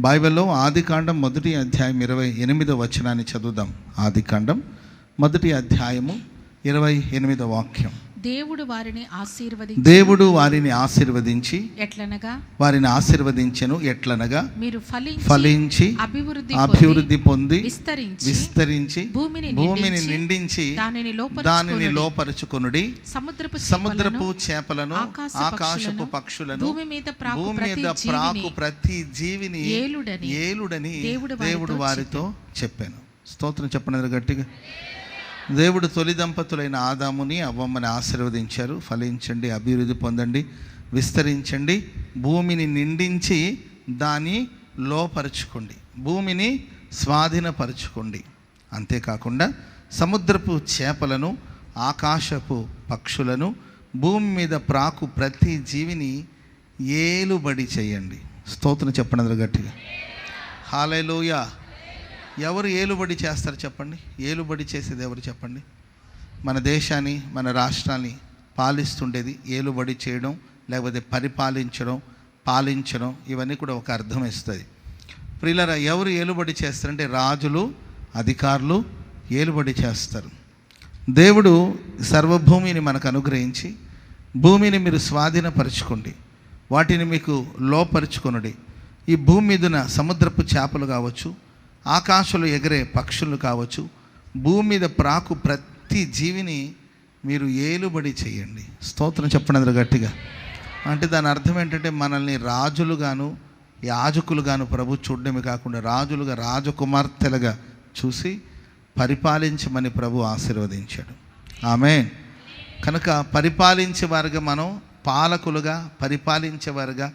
బైబిల్లో ఆదికాండం 1వ అధ్యాయం 28వ వచనాన్ని చదువుదాం. ఆదికాండం 1వ అధ్యాయము 28వ వాక్యం. దేవుడు వారిని ఆశీర్వదించి వారిని ఆశీర్వదించెను. ఎట్లనగా మీరు ఫలించి అభివృద్ధి పొంది విస్తరించి భూమిని నిండించి దానిని లోపరుచుకొనుడి. సముద్రపు చేపలను ఆకాశపు పక్షులను భూమి మీద ప్రాకు ప్రతి జీవిని ఏలుడని దేవుడు వారితో చెప్పాను. స్తోత్రం చెప్పండి గట్టిగా. దేవుడు తొలి దంపతులైన ఆదాముని అవ్వమ్మని ఆశీర్వదించారు. ఫలించండి, అభివృద్ధి పొందండి, విస్తరించండి, భూమిని నిండించి దాన్ని లోపరుచుకోండి, భూమిని స్వాధీనపరచుకోండి. అంతేకాకుండా సముద్రపు చేపలను ఆకాశపు పక్షులను భూమి మీద ప్రాకు ప్రతి జీవిని ఏలుబడి చేయండి. స్తోత్రం చెప్పండి గట్టిగా. హల్లెలూయా. ఎవరు ఏలుబడి చేస్తారు చెప్పండి? ఏలుబడి చేసేది ఎవరు చెప్పండి? మన దేశాన్ని, మన రాష్ట్రాన్ని పాలిస్తుండేది ఏలుబడి చేయడం, లేకపోతే పాలించడం ఇవన్నీ కూడా ఒక అర్థం ఇస్తుంది. ప్రియులారా, ఎవరు ఏలుబడి చేస్తారంటే రాజులు, అధికారులు ఏలుబడి చేస్తారు. దేవుడు సర్వభూమిని మనకు అనుగ్రహించి భూమిని మీరు స్వాధీనపరచుకోండి, వాటిని మీకు లోపరుచుకొనుడి. ఈ భూమి మీదున సముద్రపు చేపలు కావచ్చు, ఆకాశంలో ఎగిరే పక్షులు కావచ్చు, భూమి మీద ప్రాకు ప్రతి జీవిని మీరు ఏలుబడి చేయండి. స్తోత్రం చెప్పండి గట్టిగా. అంటే దాని అర్థం ఏంటంటే మనల్ని రాజులుగాను యాజకులుగాను ప్రభు చూడడమే కాకుండా రాజులుగా, రాజకుమార్తెలుగా చూసి పరిపాలించమని ప్రభు ఆశీర్వదించాడు. ఆమేన్. కనుక పరిపాలించేవారుగా మనం, పాలకులుగా పరిపాలించేవారుగా,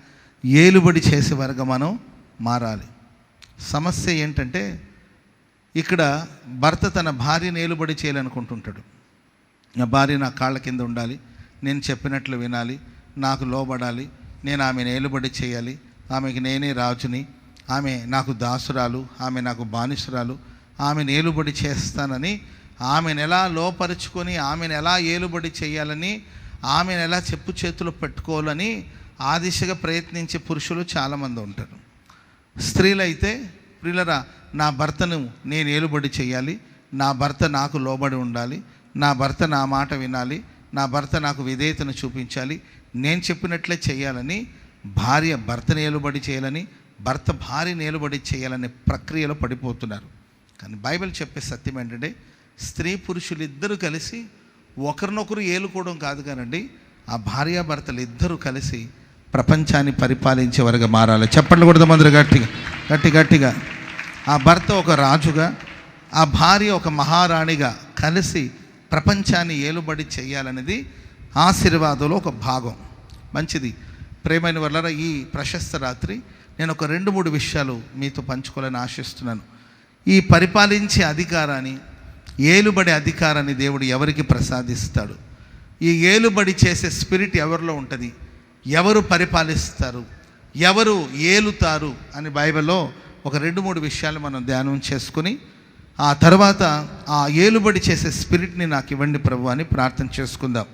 ఏలుబడి చేసేవారుగా మనం మారాలి. సమస్య ఏంటంటే ఇక్కడ భర్త తన భార్యను ఏలుబడి చేయాలనుకుంటుంటాడు. నా భార్య నా కాళ్ళ కింద ఉండాలి, నేను చెప్పినట్లు వినాలి, నాకు లోబడాలి, నేను ఆమెను ఏలుబడి చేయాలి, ఆమెకి నేనే రాజుని, ఆమె నాకు దాసురాలు, ఆమె నాకు బానిసురాలు, ఆమెను ఏలుబడి చేస్తానని ఆమెను ఎలా లోపరుచుకొని ఆమెను ఎలా ఏలుబడి చేయాలని, ఆమెను ఎలా చెప్పు చేతులు పెట్టుకోవాలని ఆ దిశగా ప్రయత్నించే పురుషులు చాలామంది ఉంటారు. స్త్రీలైతే, ప్రియులరా, నా భర్తను నేను ఏలుబడి చేయాలి, నా భర్త నాకు లోబడి ఉండాలి, నా భర్త నా మాట వినాలి, నా భర్త నాకు విధేయతను చూపించాలి, నేను చెప్పినట్లే చేయాలని భార్య భర్తను ఏలుబడి చేయాలని, భర్త భార్యను ఏలుబడి చేయాలనే ప్రక్రియలో పడిపోతున్నారు. కానీ బైబిల్ చెప్పే సత్యం ఏంటంటే స్త్రీ పురుషులు ఇద్దరు కలిసి ఒకరినొకరు ఏలుకోవడం కాదు కానండి, ఆ భార్యాభర్తలు ఇద్దరు కలిసి ప్రపంచాన్ని పరిపాలించేవారుగా మారాలి. చెప్పండి కూడా మందరు గట్టిగా. ఆ భర్త ఒక రాజుగా, ఆ భార్య ఒక మహారాణిగా కలిసి ప్రపంచాన్ని ఏలుబడి చేయాలనేది ఆశీర్వాదంలో ఒక భాగం. మంచిది. ప్రేమైన వాళ్ళ ఈ ప్రశస్త రాత్రి నేను ఒక 2-3 విషయాలు మీతో పంచుకోవాలని ఆశిస్తున్నాను. ఈ పరిపాలించే అధికారాన్ని, ఏలుబడి అధికారాన్ని దేవుడు ఎవరికి ప్రసాదిస్తాడు? ఈ ఏలుబడి చేసే స్పిరిట్ ఎవరిలో ఉంటుంది? ఎవరు పరిపాలిస్తారు, ఎవరు ఏలుతారు అని బైబిల్లో ఒక 2-3 విషయాలు మనం ధ్యానం చేసుకుని ఆ తర్వాత ఆ ఏలుబడి చేసే స్పిరిట్ని నాకు ఇవ్వండి ప్రభు అని ప్రార్థన చేసుకుందాం.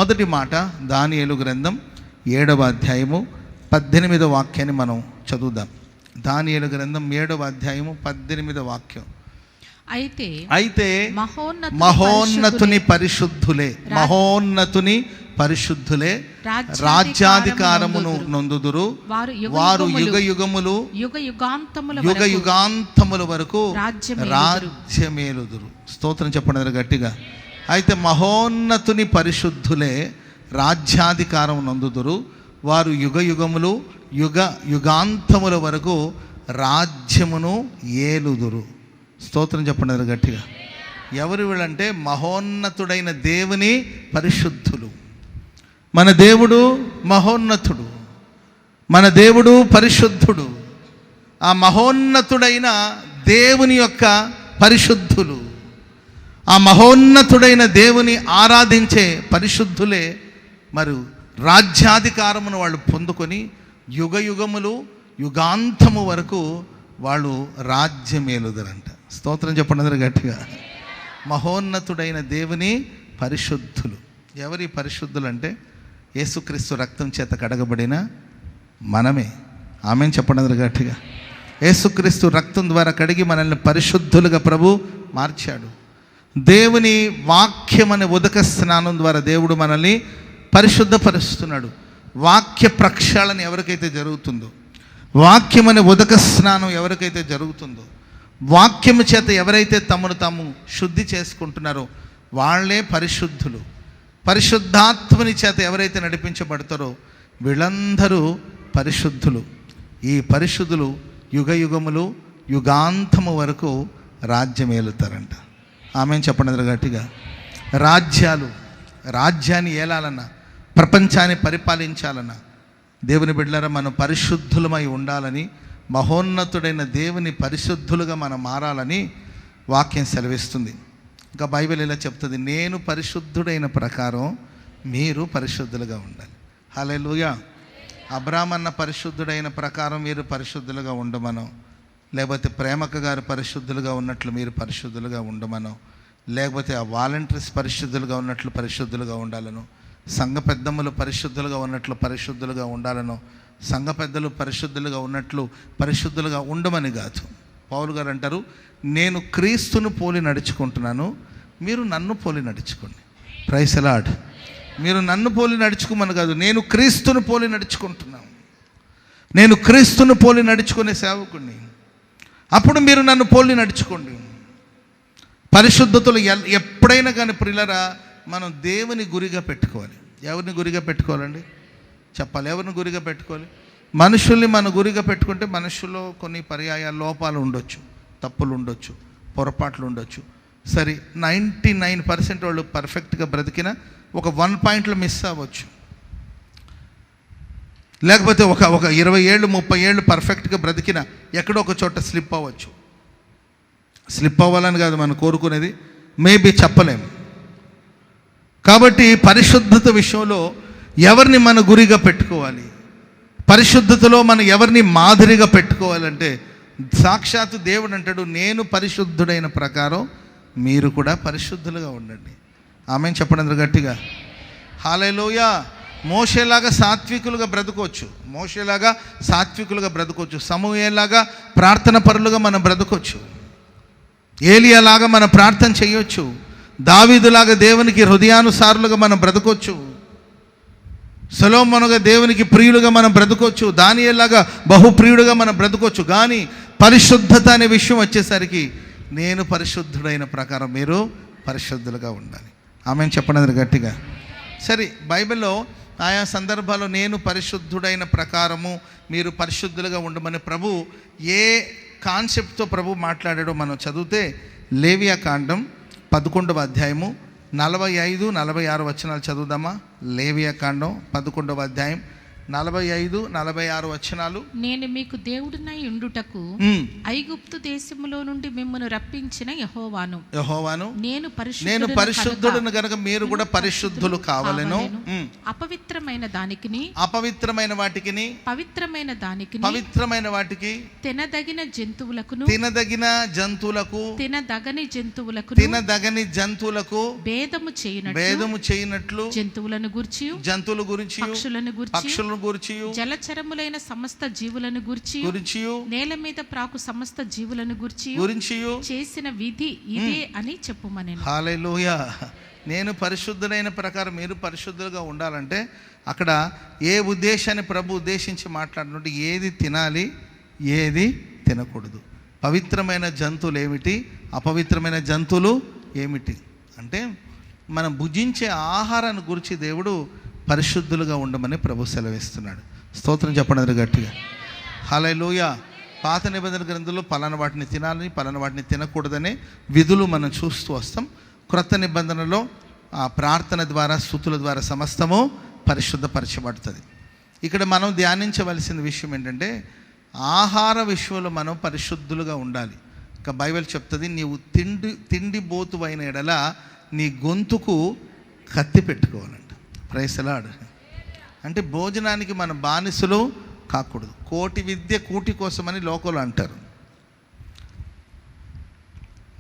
మొదటి మాట దానియేలు గ్రంథం 7వ అధ్యాయము 18వ వాక్యాన్ని మనం చదువుదాం. దానియేలు గ్రంథం 7వ అధ్యాయము 18వ వాక్యం. అయితే మహోన్నతుని పరిశుద్ధులే రాజ్యాధికారమును నొందుదురు, వారు యుగ యుగాంతముల వరకు రాజ్యమేలుదురు. స్తోత్రం చెప్పండి గట్టిగా. అయితే మహోన్నతుని పరిశుద్ధులే రాజ్యాధికారం నొందుదురు, వారు యుగ యుగాంతముల వరకు రాజ్యమును ఏలుదురు. స్తోత్రం చెప్పండి గట్టిగా. ఎవరు వీళ్ళంటే మహోన్నతుడైన దేవుని పరిశుద్ధులు. మన దేవుడు మహోన్నతుడు, మన దేవుడు పరిశుద్ధుడు. ఆ మహోన్నతుడైన దేవుని యొక్క పరిశుద్ధులు, ఆ మహోన్నతుడైన దేవుని ఆరాధించే పరిశుద్ధులే మరి రాజ్యాధికారమును వాళ్ళు పొందుకొని యుగాంతము వరకు వాళ్ళు రాజ్యమేలుదరంట. స్తోత్రం చెప్పండి గట్టిగా. మహోన్నతుడైన దేవుని పరిశుద్ధులు. ఎవరి పరిశుద్ధులు అంటే యేసుక్రీస్తు రక్తం చేత కడగబడిన మనమే. ఆమెన్ చెప్పండి గట్టిగా. యేసుక్రీస్తు రక్తం ద్వారా కడిగి మనల్ని పరిశుద్ధులుగా ప్రభు మార్చాడు. దేవుని వాక్యం అనే ఉదక స్నానం ద్వారా దేవుడు మనల్ని పరిశుద్ధపరుస్తున్నాడు. వాక్య ప్రక్షాళన ఎవరికైతే జరుగుతుందో, వాక్యం అనే ఉదక స్నానం ఎవరికైతే జరుగుతుందో, వాక్యము చేత ఎవరైతే తమను తాము శుద్ధి చేసుకుంటున్నారో వాళ్ళే పరిశుద్ధులు. పరిశుద్ధాత్మని చేత ఎవరైతే నడిపించబడతారో వీళ్ళందరూ పరిశుద్ధులు. ఈ పరిశుద్ధులు యుగ యుగములు యుగాంతము వరకు రాజ్యం ఏలుతారంట. ఆమె చెప్పండి గట్టిగా. రాజ్యాన్ని ఏలాలన్నా, ప్రపంచాన్ని పరిపాలించాలన్నా దేవుని బిడ్డలారా మనం పరిశుద్ధులమై ఉండాలని, మహోన్నతుడైన దేవుని పరిశుద్ధులుగా మనం మారాలని వాక్యం సెలవిస్తుంది. ఇంకా బైబిల్ ఇలా చెప్తుంది, నేను పరిశుద్ధుడైన ప్రకారం మీరు పరిశుద్ధులుగా ఉండాలి. హల్లెలూయా. అబ్రాహాము అన్న పరిశుద్ధుడైన ప్రకారం మీరు పరిశుద్ధులుగా ఉండమనో, లేకపోతే ప్రేమక్క గారు పరిశుద్ధులుగా ఉన్నట్లు మీరు పరిశుద్ధులుగా ఉండమనో, లేకపోతే ఆ వాలంటీర్స్ పరిశుద్ధులుగా ఉన్నట్లు పరిశుద్ధులుగా ఉండాలను, సంఘ పెద్దమ్మలు పరిశుద్ధులుగా ఉన్నట్లు పరిశుద్ధులుగా ఉండాలను, సంఘ పెద్దలు పరిశుద్ధులుగా ఉన్నట్లు పరిశుద్ధులుగా ఉండమని కాదు. పౌలు గారు అంటారు, నేను క్రీస్తును పోలి నడుచుకుంటున్నాను, మీరు నన్ను పోలి నడుచుకోండి. Praise the lord. మీరు నన్ను పోలి నడుచుకోమని కాదు, నేను క్రీస్తును పోలి నడుచుకుంటున్నాను. నేను క్రీస్తును పోలి నడుచుకునే సేవకుడిని. అప్పుడు మీరు నన్ను పోలి నడుచుకోండి. పరిశుద్ధతలు ఎప్పుడైనా కానీ ప్రియులారా మనం దేవుని గురిగా పెట్టుకోవాలి. ఎవరిని గురిగా పెట్టుకోవాలండి? చెప్పాలి. ఎవరిని గురిగా పెట్టుకోవాలి? మనుషుల్ని మన గురిగా పెట్టుకుంటే మనుషుల్లో కొన్ని పర్యాయ లోపాలు ఉండొచ్చు, తప్పులు ఉండొచ్చు, పొరపాట్లు ఉండొచ్చు. సరే, 99% వాళ్ళు పర్ఫెక్ట్గా బ్రతికిన ఒక 1 పాయింట్లో మిస్ అవ్వచ్చు. లేకపోతే ఒక 20 ఏళ్ళు 30 ఏళ్ళు పర్ఫెక్ట్గా బ్రతికిన ఎక్కడో ఒక చోట స్లిప్ అవ్వచ్చు. స్లిప్ అవ్వాలని కాదు మనం కోరుకునేది, మేబీ చెప్పలేము. కాబట్టి పరిశుద్ధత విషయంలో ఎవరిని మన గురిగా పెట్టుకోవాలి, పరిశుద్ధతలో మనం ఎవరిని మాదిరిగా పెట్టుకోవాలంటే సాక్షాత్తు దేవుడు అంటాడు, నేను పరిశుద్ధుడైన ప్రకారం మీరు కూడా పరిశుద్ధులుగా ఉండండి. ఆమెన్ చెప్పండి గట్టిగా. హల్లెలూయా. మోషేలాగా సాత్వికులుగా బ్రతకొచ్చు, మోషేలాగా సాత్వికులుగా బ్రతకొచ్చు, సమూయేలాగా ప్రార్థన పరులుగా మనం బ్రతకొచ్చు, ఏలియాలాగా మనం ప్రార్థన చేయొచ్చు, దావీదులాగా దేవునికి హృదయానుసారులుగా మనం బ్రతకొచ్చు, సొలొమోనుగా దేవునికి ప్రియులుగా మనం బ్రతకొచ్చు, దానియేలాగా బహుప్రియుడుగా మనం బ్రతకొచ్చు. కానీ పరిశుద్ధత అనే విషయం వచ్చేసరికి నేను పరిశుద్ధుడైన ప్రకారం మీరు పరిశుద్ధులుగా ఉండాలి. ఆమెను చెప్పండి గట్టిగా. సరే, బైబిల్లో ఆయా సందర్భాల్లో నేను పరిశుద్ధుడైన ప్రకారము మీరు పరిశుద్ధులుగా ఉండమని ప్రభు ఏ కాన్సెప్ట్తో ప్రభు మాట్లాడాడో మనం చదివితే లేవియా కాండం 11వ అధ్యాయము 45, 46 వచనాలు చదువుదామా? లేవియా కాండం 11వ అధ్యాయం 45, 46 వచనాలు. నేను మీకు దేవుడినై ఉండుటకు ఐగుప్తు దేశములో నుండి మిమ్మల్ని రప్పించిన యెహోవాను నేను పరిశుద్ధుడును గనుక మీరు కూడా పరిశుద్ధులు కావాలను. అపవిత్రమైన దానికిని అపవిత్రమైన వాటికిని పవిత్రమైన దానికిని పవిత్రమైన వాటికి తినదగిన జంతువులకు తినదగని జంతువులకు భేదము చేయనట్లు జంతువుల గురించి జలచరములైన సమస్త జీవులను గురించి నేల మీద ప్రాకు సమస్త జీవులను గురించి చేసిన విధి ఇదే అని చెప్పుమనెను. హల్లెలూయా. నేను పరిశుద్ధుడైన ప్రకారం మీరు పరిశుద్ధులుగా ఉండాలంటే అక్కడ ఏ ఉద్దేశాన్ని ప్రభు ఉద్దేశించి మాట్లాడినట్టు ఏది తినాలి, ఏది తినకూడదు, పవిత్రమైన జంతువులు ఏమిటి, అపవిత్రమైన జంతువులు ఏమిటి అంటే మనం భుజించే ఆహారాన్ని గురించి దేవుడు పరిశుద్ధులుగా ఉండమని ప్రభు సెలవిస్తున్నాడు. స్తోత్రం చెప్పండి గట్టిగా. హల్లెలూయా. పాత నిబంధన గ్రంథంలో పలానా వాటిని తినాలని పలానా వాటిని తినకూడదనే విధులు మనం చూస్తూ వస్తాం. క్రొత్త నిబంధనలో ఆ ప్రార్థన ద్వారా స్తుతుల ద్వారా సమస్తము పరిశుద్ధపరచబడుతుంది. ఇక్కడ మనం ధ్యానించవలసిన విషయం ఏంటంటే ఆహార విషయంలో మనం పరిశుద్ధులుగా ఉండాలి. ఇక బైబిల్ చెప్తుంది, నీవు తిండిబోతువైన ఎడల నీ గొంతుకు కత్తి పెట్టుకోవాలంట. Praise the lord. అంటే భోజనానికి మన బానిసలు కాకూడదు. కోటి విద్య కూటి కోసమని లోకలు అంటారు.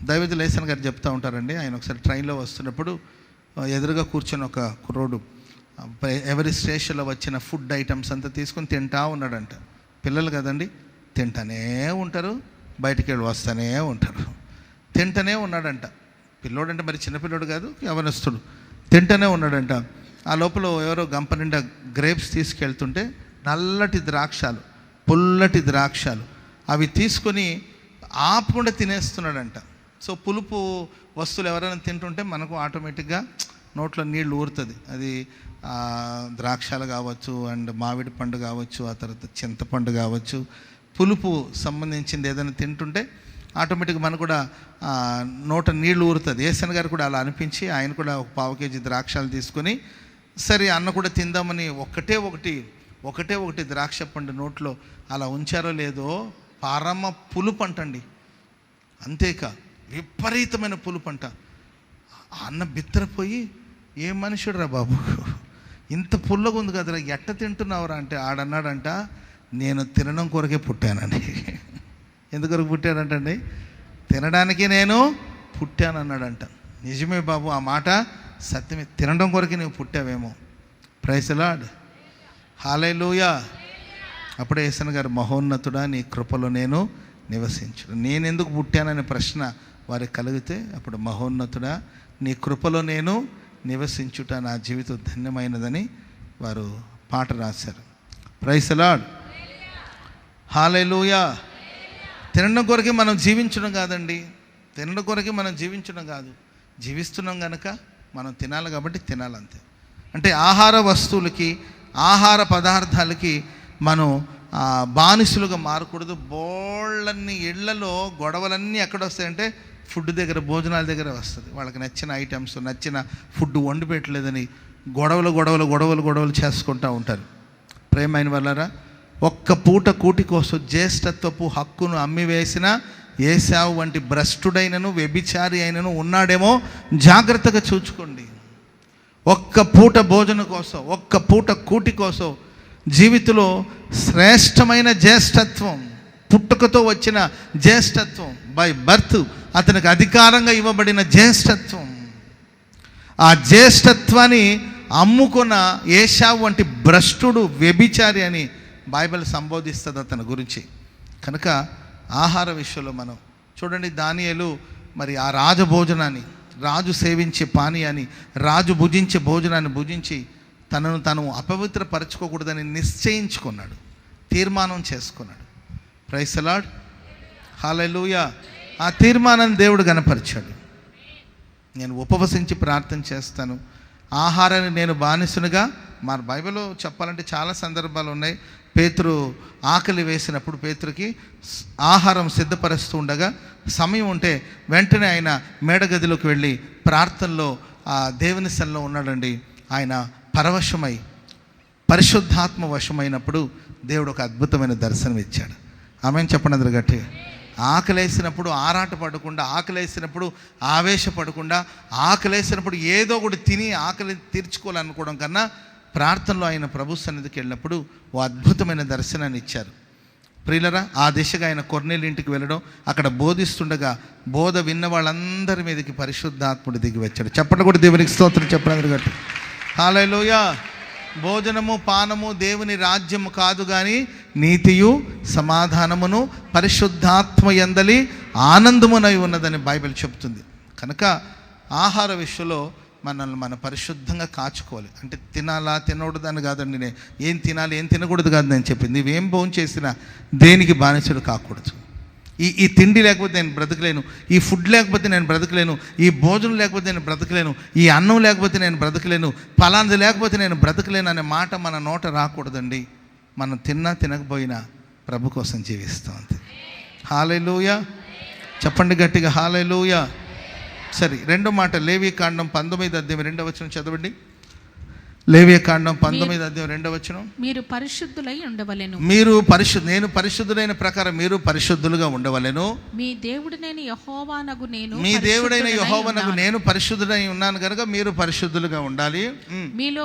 దైవజనులు లేసన్ గారు చెప్తూ ఉంటారండి. ఆయన ఒకసారి ట్రైన్లో వస్తున్నప్పుడు ఎదురుగా కూర్చొని ఒక కుర్రోడు ఎవరి స్టేషన్లో వచ్చిన ఫుడ్ ఐటమ్స్ అంతా తీసుకొని తింటా ఉన్నాడంట. పిల్లలు కదండి, తింటూనే ఉంటారు, బయటికి వెళ్ళి వస్తూనే ఉంటారు. తింటూనే ఉన్నాడంట పిల్లోడంటే, మరి చిన్నపిల్లోడు కాదు, యవనస్తుడు. తింటూనే ఉన్నాడంట. ఆ లోపల ఎవరో గంప నిండా గ్రేప్స్ తీసుకెళ్తుంటే నల్లటి ద్రాక్షాలు, పుల్లటి ద్రాక్షాలు, అవి తీసుకొని ఆపకుండా తినేస్తున్నాడంట. సో పులుపు వస్తువులు ఎవరైనా తింటుంటే మనకు ఆటోమేటిక్గా నోట్లో నీళ్ళు ఊరుతుంది. అది ద్రాక్షాలు కావచ్చు, అండ్ మామిడి పండు కావచ్చు, ఆ తర్వాత చింతపండు కావచ్చు, పులుపు సంబంధించింది ఏదైనా తింటుంటే ఆటోమేటిక్గా మనకు కూడా నోట నీళ్లు ఊరుతుంది. ఏసన్ గారు కూడా అలా అనిపించి ఆయన కూడా ఒక 1/4 కేజీ ద్రాక్షాలు తీసుకొని, సరే అన్న కూడా తిందామని ఒకటే ఒకటి ద్రాక్ష పండు నోట్లో అలా ఉంచారో లేదో, పరమ పులుపు అంటండి. అంతేక విపరీతమైన పులుపు అంట. అన్న బిత్తరపోయి, ఏ మనుషుడు రా బాబు, ఇంత పుల్లగా ఉంది కదరా, ఎట్ట తింటున్నావురా అంటే ఆడన్నాడంట, నేను తినడం కొరకే పుట్టానండి. ఎందుకొరకు పుట్టానంటండి? తినడానికి నేను పుట్టానన్నాడంట. నిజమే బాబు, ఆ మాట సత్యమే. తినడం కొరకే నువ్వు పుట్టావేమో. ప్రైజ్ ది లార్డ్, హల్లెలూయా. అప్పుడే యేసన్న గారు, మహోన్నతుడా నీ కృపలో నేను నివసించు. నేను ఎందుకు పుట్టాననే ప్రశ్న వారికి కలిగితే, అప్పుడు మహోన్నతుడా నీ కృపలో నేను నివసించుట నా జీవితం ధన్యమైనదని వారు పాట రాశారు. ప్రైజ్ ది లార్డ్, హల్లెలూయా. తినడం కొరకే మనం జీవించడం కాదండి, తినడం కొరకే మనం జీవించడం కాదు, జీవిస్తున్నాం కనుక మనం తినాలి కాబట్టి తినాలంతే. అంటే ఆహార వస్తువులకి, ఆహార పదార్థాలకి మనం బానిసలుగా మారకూడదు. బోళ్ళన్ని ఇళ్లలో గొడవలన్నీ ఎక్కడ వస్తాయంటే ఫుడ్ దగ్గర, భోజనాల దగ్గర వస్తుంది. వాళ్ళకి నచ్చిన ఐటమ్స్, నచ్చిన ఫుడ్ వండి పెట్టలేదని గొడవలు చేసుకుంటూ ఉంటారు. ప్రేమైన వాళ్ళారా, ఒక్క పూట కూటి కోసం జ్యేష్ఠత్వపు హక్కును అమ్మివేసిన ఏశావు వంటి భ్రష్టుడైనను వ్యభిచారి అయినను ఉన్నాడేమో జాగ్రత్తగా చూచుకోండి. ఒక్క పూట భోజనం కోసం, ఒక్క పూట కూటి కోసం జీవితంలో శ్రేష్టమైన జ్యేష్ఠత్వం, పుట్టుకతో వచ్చిన జ్యేష్ఠత్వం, బై బర్త్ అతనికి అధికారంగా ఇవ్వబడిన జ్యేష్ఠత్వం, ఆ జ్యేష్ఠత్వాన్ని అమ్ముకున్న ఏశావు వంటి భ్రష్టుడు, వ్యభిచారి అని బైబిల్ సంబోధిస్తుంది అతని గురించి. కనుక ఆహార విషయంలో మనం చూడండి, దానియేలు మరి ఆ రాజభోజనాన్ని, రాజు సేవించే పానీయాన్ని, రాజు భుజించే భోజనాన్ని భుజించి తనను తను అపవిత్రపరచుకోకూడదని నిశ్చయించుకున్నాడు, తీర్మానం చేసుకున్నాడు. ప్రైజ్ ది లార్డ్, హల్లెలూయా. ఆ తీర్మానాన్ని దేవుడు గణపరిచాడు. నేను ఉపవసించి ప్రార్థన చేస్తాను, ఆహారాన్ని నేను బానిసనుగా మన బైబిల్లో చెప్పాలంటే చాలా సందర్భాలు ఉన్నాయి. పేతురు ఆకలి వేసినప్పుడు పేతురుకి ఆహారం సిద్ధపరుస్తూ ఉండగా సమయం ఉంటే వెంటనే ఆయన మేడగదిలోకి వెళ్ళి ప్రార్థనలో ఆ దేవుని సన్నిధిలో ఉన్నాడండి. ఆయన పరవశమై పరిశుద్ధాత్మ వశమైనప్పుడు దేవుడు ఒక అద్భుతమైన దర్శనం ఇచ్చాడు. ఆమెను చెప్పండి అందరు గట్టి. ఆకలేసినప్పుడు ఆరాట పడకుండా, ఆకలేసినప్పుడు ఆవేశపడకుండా, ఆకలేసినప్పుడు ఏదో ఒకటి తిని ఆకలి తీర్చుకోవాలనుకోవడం కన్నా ప్రార్థనలో ఆయన ప్రభు సన్నిధికి వెళ్ళినప్పుడు ఓ అద్భుతమైన దర్శనాన్ని ఇచ్చారు. ప్రియులరా, ఆ దిశగా ఆయన కొర్నేలు ఇంటికి వెళ్ళడం, అక్కడ బోధిస్తుండగా బోధ విన్న వాళ్ళందరి మీదకి పరిశుద్ధాత్ముడు దిగి వచ్చాడు. చెప్పండి కూడా దేవునికి స్తోత్రం చెప్పండి గట్టి. హల్లెలూయా. భోజనము పానము దేవుని రాజ్యము కాదు కానీ నీతియు సమాధానమును పరిశుద్ధాత్మ యందలి ఆనందమునై ఉన్నదని బైబిల్ చెప్తుంది. కనుక ఆహార విషయంలో మనల్ని మనం పరిశుద్ధంగా కాచుకోవాలి. అంటే తినాలా తినకూడదని కాదండి, నేను ఏం తినాలి ఏం తినకూడదు కాదు నేను చెప్పింది. నువ్వేం భోజనం చేసినా దేనికి బానిసడు కాకూడదు. ఈ తిండి లేకపోతే నేను బ్రతకలేను, ఈ ఫుడ్ లేకపోతే నేను బ్రతకలేను, ఈ భోజనం లేకపోతే నేను బ్రతకలేను, ఈ అన్నం లేకపోతే నేను బ్రతకలేను, ఫలాంది లేకపోతే నేను బ్రతకలేను అనే మాట మన నోట రాకూడదండి. మనం తిన్నా తినకపోయినా ప్రభు కోసం జీవిస్తాం అంతే. హల్లెలూయా. చెప్పండి గట్టిగా హల్లెలూయా. సరే, రెండో మాట లేవియకాండం 19:2 చదవండి. లేవియకాండం 19:2 మీరు పరిశుద్ధులై ఉండవలెను. నేను పరిశుద్ధులైన ప్రకారం మీరు పరిశుద్ధులుగా ఉండవలెను. మీ దేవుడైన యెహోవానగు నేను పరిశుద్ధుడై ఉన్నాను కనుక మీరు పరిశుద్ధులుగా ఉండాలి. మీలో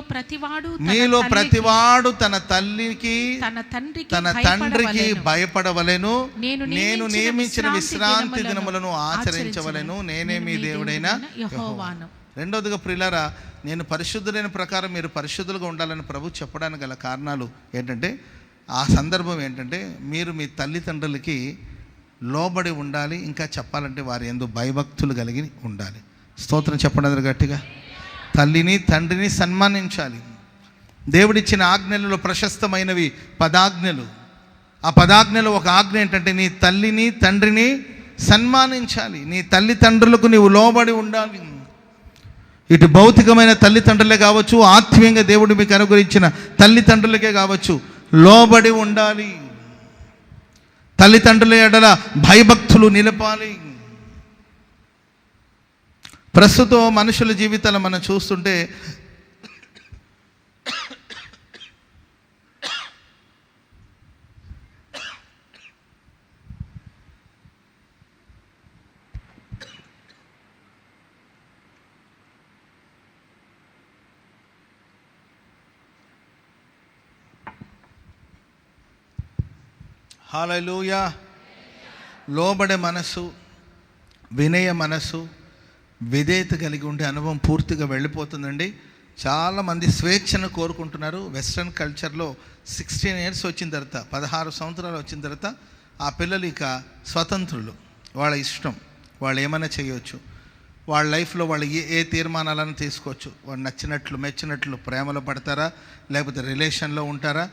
ప్రతివాడు తన తల్లికి తన తండ్రికి భయపడవలెను. నేను నియమించిన విశ్రాంతి దినములను ఆచరించవలెను. నేనే మీ దేవుడైన యెహోవాను. రెండవదిగా ప్రియులారా, నేను పరిశుద్ధులైన ప్రకారం మీరు పరిశుద్ధులుగా ఉండాలని ప్రభు చెప్పడానికి గల కారణాలు ఏంటంటే, ఆ సందర్భం ఏంటంటే మీరు మీ తల్లిదండ్రులకి లోబడి ఉండాలి. ఇంకా చెప్పాలంటే వారి యందు భయభక్తులు కలిగి ఉండాలి. స్తోత్రం చెప్పండి గట్టిగా. తల్లిని తండ్రిని సన్మానించాలి. దేవుడిచ్చిన ఆజ్ఞలలో ప్రశస్తమైనవి 10 ఆజ్ఞలు. ఆ 10 ఆజ్ఞలు ఒక ఆజ్ఞ ఏంటంటే నీ తల్లిని తండ్రిని సన్మానించాలి. నీ తల్లిదండ్రులకు నీవు లోబడి ఉండాలి. ఇటు భౌతికమైన తల్లిదండ్రులే కావచ్చు, ఆత్మీయంగా దేవుడు మీకు అనుగ్రహించిన తల్లిదండ్రులకే కావచ్చు, లోబడి ఉండాలి. తల్లిదండ్రుల ఎడల భయభక్తులు నిలపాలి. ప్రస్తుతం మనుషుల జీవితాలు మనం చూస్తుంటే హల్లెలూయా. లోబడే మనసు, వినయ మనసు, విధేయత కలిగి ఉండే అనుభవం పూర్తిగా వెళ్ళిపోతుందండి. చాలామంది స్వేచ్ఛను కోరుకుంటున్నారు. వెస్ట్రన్ కల్చర్లో 16 years వచ్చిన తర్వాత, 16 సంవత్సరాలు వచ్చిన తర్వాత ఆ పిల్లలు ఇక స్వతంత్రులు. వాళ్ళ ఇష్టం, వాళ్ళు ఏమైనా చేయవచ్చు. వాళ్ళ లైఫ్లో వాళ్ళు ఏ తీర్మానాలను తీసుకోవచ్చు. వాళ్ళు నచ్చినట్లు మెచ్చినట్లు ప్రేమలో పడతారా, లేకపోతే రిలేషన్లో ఉంటారా,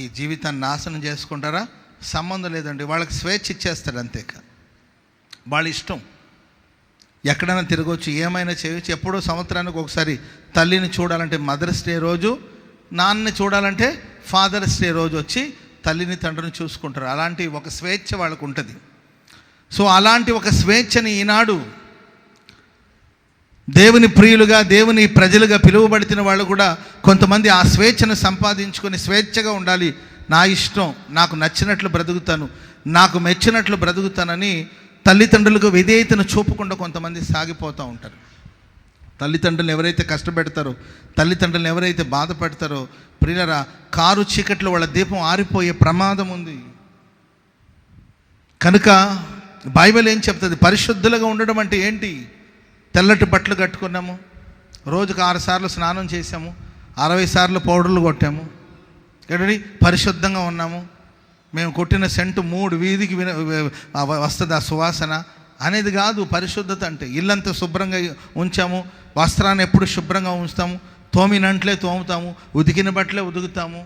ఈ జీవితాన్ని నాశనం చేసుకుంటారా, సంబంధం లేదండి. వాళ్ళకి స్వేచ్ఛ ఇచ్చేస్తారు అంతే. వాళ్ళ ఇష్టం. ఎక్కడైనా తిరగవచ్చు, ఏమైనా చేయవచ్చు. ఎప్పుడో సంవత్సరానికి ఒకసారి తల్లిని చూడాలంటే మదర్స్ డే రోజు, నాన్నని చూడాలంటే ఫాదర్స్ డే రోజు వచ్చి తల్లిని తండ్రిని చూసుకుంటారు. అలాంటి ఒక స్వేచ్ఛ వాళ్ళకు ఉంటుంది. సో అలాంటి ఒక స్వేచ్ఛని ఈనాడు దేవుని ప్రియులుగా, దేవుని ప్రజలుగా పిలువబడిన వాళ్ళు కూడా కొంతమంది ఆ స్వేచ్ఛను సంపాదించుకొని స్వేచ్ఛగా ఉండాలి. నా ఇష్టం, నాకు నచ్చినట్లు బ్రతుకుతాను, నాకు మెచ్చినట్లు బ్రతుకుతానని తల్లిదండ్రులకు విధేయతను చూపకుండా కొంతమంది సాగిపోతూ ఉంటారు. తల్లిదండ్రులను ఎవరైతే కష్టపెడతారో, తల్లిదండ్రులను ఎవరైతే బాధ పెడతారో, ప్రియులరా, కారు చీకట్లో వాళ్ళ దీపం ఆరిపోయే ప్రమాదం ఉంది. కనుక బైబిల్ ఏం చెప్తుంది? పరిశుద్ధులుగా ఉండడం అంటే ఏంటి? తెల్లటి బట్టలు కట్టుకున్నాము, రోజుకు 6 సార్లు స్నానం చేసాము, 60 సార్లు పౌడర్లు కొట్టాము, ఏంటండి పరిశుద్ధంగా ఉన్నాము, మేము కొట్టిన సెంటు 3 వీధికి వస్తుంది ఆ సువాసన అనేది కాదు పరిశుద్ధత అంటే. ఇల్లంతా శుభ్రంగా ఉంచాము, వస్త్రాన్ని ఎప్పుడు శుభ్రంగా ఉంచుతాము, తోమినంట్లే తోముతాము, ఉతికిన బట్టలే ఉతుకుతాము.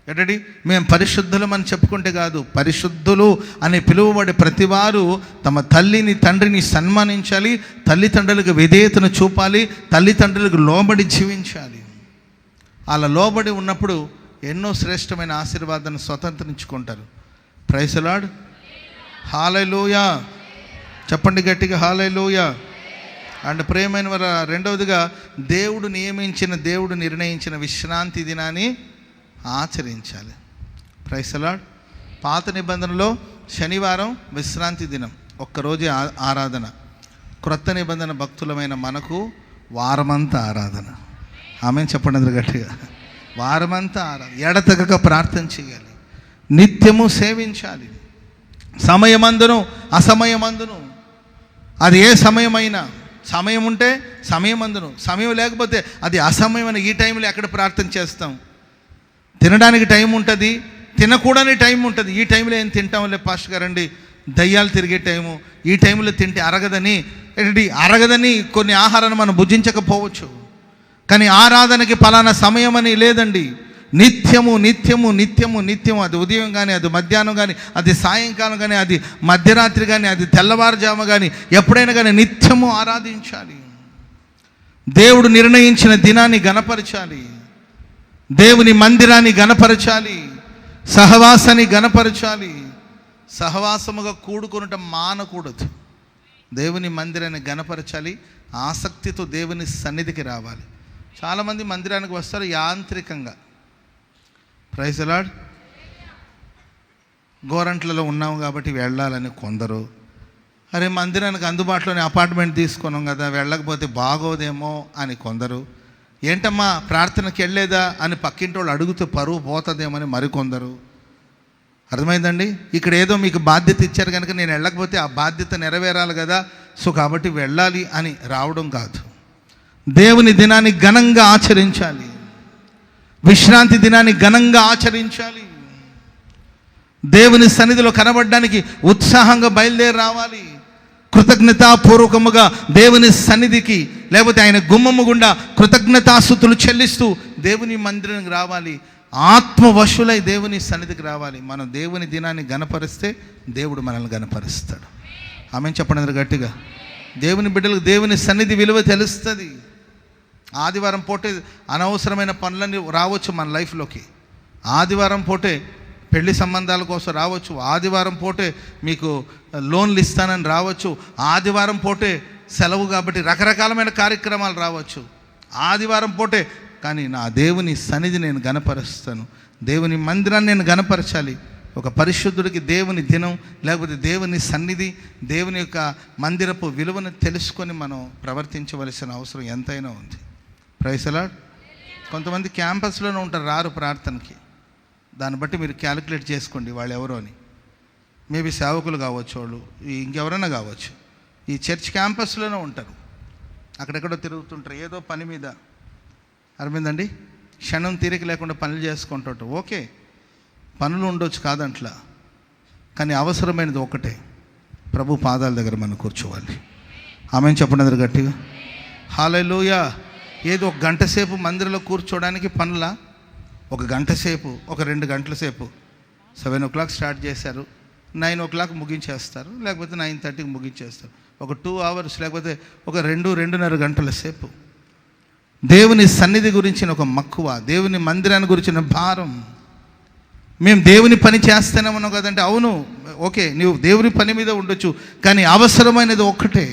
ఏంటండి మేము పరిశుద్ధులం అని చెప్పుకుంటే కాదు. పరిశుద్ధులు అని పిలువబడే ప్రతివారు తమ తల్లిని తండ్రిని సన్మానించాలి, తల్లిదండ్రులకు విధేయతను చూపాలి, తల్లిదండ్రులకు లోబడి జీవించాలి. అలా లోబడి ఉన్నప్పుడు ఎన్నో శ్రేష్టమైన ఆశీర్వాదాన్ని స్వతంత్రించుకుంటారు. Praise the Lord. హల్లెలూయా. చెప్పండి గట్టిగా హల్లెలూయా. అండ్ ప్రియమైన వారు, రెండవదిగా దేవుడు నియమించిన, దేవుడు నిర్ణయించిన విశ్రాంతి దినాన్ని ఆచరించాలి. Praise the Lord. పాత నిబంధనలో శనివారం విశ్రాంతి దినం, ఒక్కరోజే ఆరాధన. క్రొత్త నిబంధన భక్తులమైన మనకు వారమంతా ఆరాధన. ఆమెన్ చెప్పండి గట్టిగా. వారమంతా ఆరాధన, ఎడతెగక ప్రార్థన చేయాలి, నిత్యము సేవించాలి. సమయమందును అసమయమందును, అది ఏ సమయమైనా, సమయం ఉంటే సమయమందును, సమయం లేకపోతే అది అసమయమైన. ఈ టైంలో ఎక్కడ ప్రార్థన చేస్తాం? తినడానికి టైం ఉంటుంది, తినకూడని టైం ఉంటుంది. ఈ టైంలో ఏం తింటాంలే పాస్టర్ గారండి, దయ్యాలు తిరిగే టైము, ఈ టైంలో తింటే అరగదని కొన్ని ఆహారాన్ని మనం భుజించకపోవచ్చు. కానీ ఆరాధనకి పలానా సమయం అని లేదండి. నిత్యము నిత్యము నిత్యము నిత్యము, అది ఉదయం కానీ, అది మధ్యాహ్నం కానీ, అది సాయంకాలం కానీ, అది మధ్యరాత్రి కానీ, అది తెల్లవారుజాము కానీ, ఎప్పుడైనా కానీ నిత్యము ఆరాధించాలి. దేవుడు నిర్ణయించిన దినాన్ని గణపరచాలి, దేవుని మందిరాన్ని గణపరచాలి, సహవాసాన్ని గణపరచాలి. సహవాసముగా కూడుకొనటం మానకూడదు. దేవుని మందిరాన్ని గణపరచాలి, ఆసక్తితో దేవుని సన్నిధికి రావాలి. చాలామంది మందిరానికి వస్తారు యాంత్రికంగా. Praise the lord. గోరంట్లలో ఉన్నాము కాబట్టి వెళ్ళాలని కొందరు, అరే మందిరానికి అందుబాటులోనే అపార్ట్మెంట్ తీసుకున్నాం కదా, వెళ్ళకపోతే బాగోదేమో అని కొందరు, ఏంటమ్మా ప్రార్థనకి వెళ్ళలేదా అని పక్కింటి వాళ్ళు అడుగుతూ పరువు పోతుందేమో అని మరికొందరు. అర్థమైందండి? ఇక్కడ ఏదో మీకు బాధ్యత ఇచ్చారు కనుక నేను వెళ్ళకపోతే ఆ బాధ్యత నెరవేరాలి కదా, సో కాబట్టి వెళ్ళాలి అని రావడం కాదు. దేవుని దినాన్ని ఘనంగా ఆచరించాలి, విశ్రాంతి దినాన్ని ఘనంగా ఆచరించాలి. దేవుని సన్నిధిలో కనబడడానికి ఉత్సాహంగా బయలుదేరి రావాలి. కృతజ్ఞతాపూర్వకముగా దేవుని సన్నిధికి లేకపోతే ఆయన గుమ్మము గుండా కృతజ్ఞతాస్తుతులు చెల్లిస్తూ దేవుని మందిరానికి రావాలి. ఆత్మవశులై దేవుని సన్నిధికి రావాలి. మనం దేవుని దినాన్ని గణపరిస్తే దేవుడు మనల్ని గణపరుస్తాడు. ఆమెను చెప్పండి గట్టిగా. దేవుని బిడ్డలకు దేవుని సన్నిధి విలువ తెలుస్తుంది. ఆదివారం పూటే అనవసరమైన పనులన్నీ రావచ్చు మన లైఫ్లోకి. ఆదివారం పూటే పెళ్లి సంబంధాల కోసం రావచ్చు. ఆదివారం పూటే మీకు లోన్లు ఇస్తానని రావచ్చు. ఆదివారం పూటే సెలవు కాబట్టి రకరకాలమైన కార్యక్రమాలు రావచ్చు ఆదివారం పూటే. కానీ నా దేవుని సన్నిధి నేను గణపరుస్తాను. దేవుని మందిరాన్ని నేను గణపరచాలి. ఒక పరిశుద్ధుడికి దేవుని దినం లేకపోతే దేవుని సన్నిధి, దేవుని యొక్క మందిరపు విలువను తెలుసుకొని మనం ప్రవర్తించవలసిన అవసరం ఎంతైనా ఉంది. Praise the Lord. కొంతమంది క్యాంపస్లోనే ఉంటారు, రారు ప్రార్థనకి. దాన్ని బట్టి మీరు క్యాలిక్యులేట్ చేసుకోండి వాళ్ళు ఎవరో అని. మేబీ సేవకులు కావచ్చు, వాళ్ళు ఇంకెవరైనా కావచ్చు. ఈ చర్చ్ క్యాంపస్లోనే ఉంటారు, అక్కడెక్కడో తిరుగుతుంటారు ఏదో పని మీద. అర్థమైందండి? క్షణం తీరిక లేకుండా పనులు చేసుకుంటుంటారు. ఓకే, పనులు ఉండొచ్చు కాదంట్లా, కానీ అవసరమైనది ఒకటే, ప్రభు పాదాల దగ్గర మనం కూర్చోవాలి. ఆమెను చెప్పండి గట్టిగా. హల్లెలూయా. ఏదో ఒక గంట సేపు మందిరంలో కూర్చోడానికి పనులా? ఒక గంట సేపు, ఒక 2 గంటల సేపు. 7 o'clock స్టార్ట్ చేశారు, 9 o'clock ముగించేస్తారు, లేకపోతే 9:30కి ముగించేస్తారు. ఒక 2 hours లేకపోతే ఒక 2-2.5 గంటల సేపు దేవుని సన్నిధి గురించిన ఒక మక్కువ, దేవుని మందిరాన్ని గురించిన భారం. మేము దేవుని పని చేస్తూనే ఉన్నాం కదంటే, అవును ఓకే, నువ్వు దేవుని పని మీద ఉండొచ్చు, కానీ అవసరమైనది ఒక్కటే.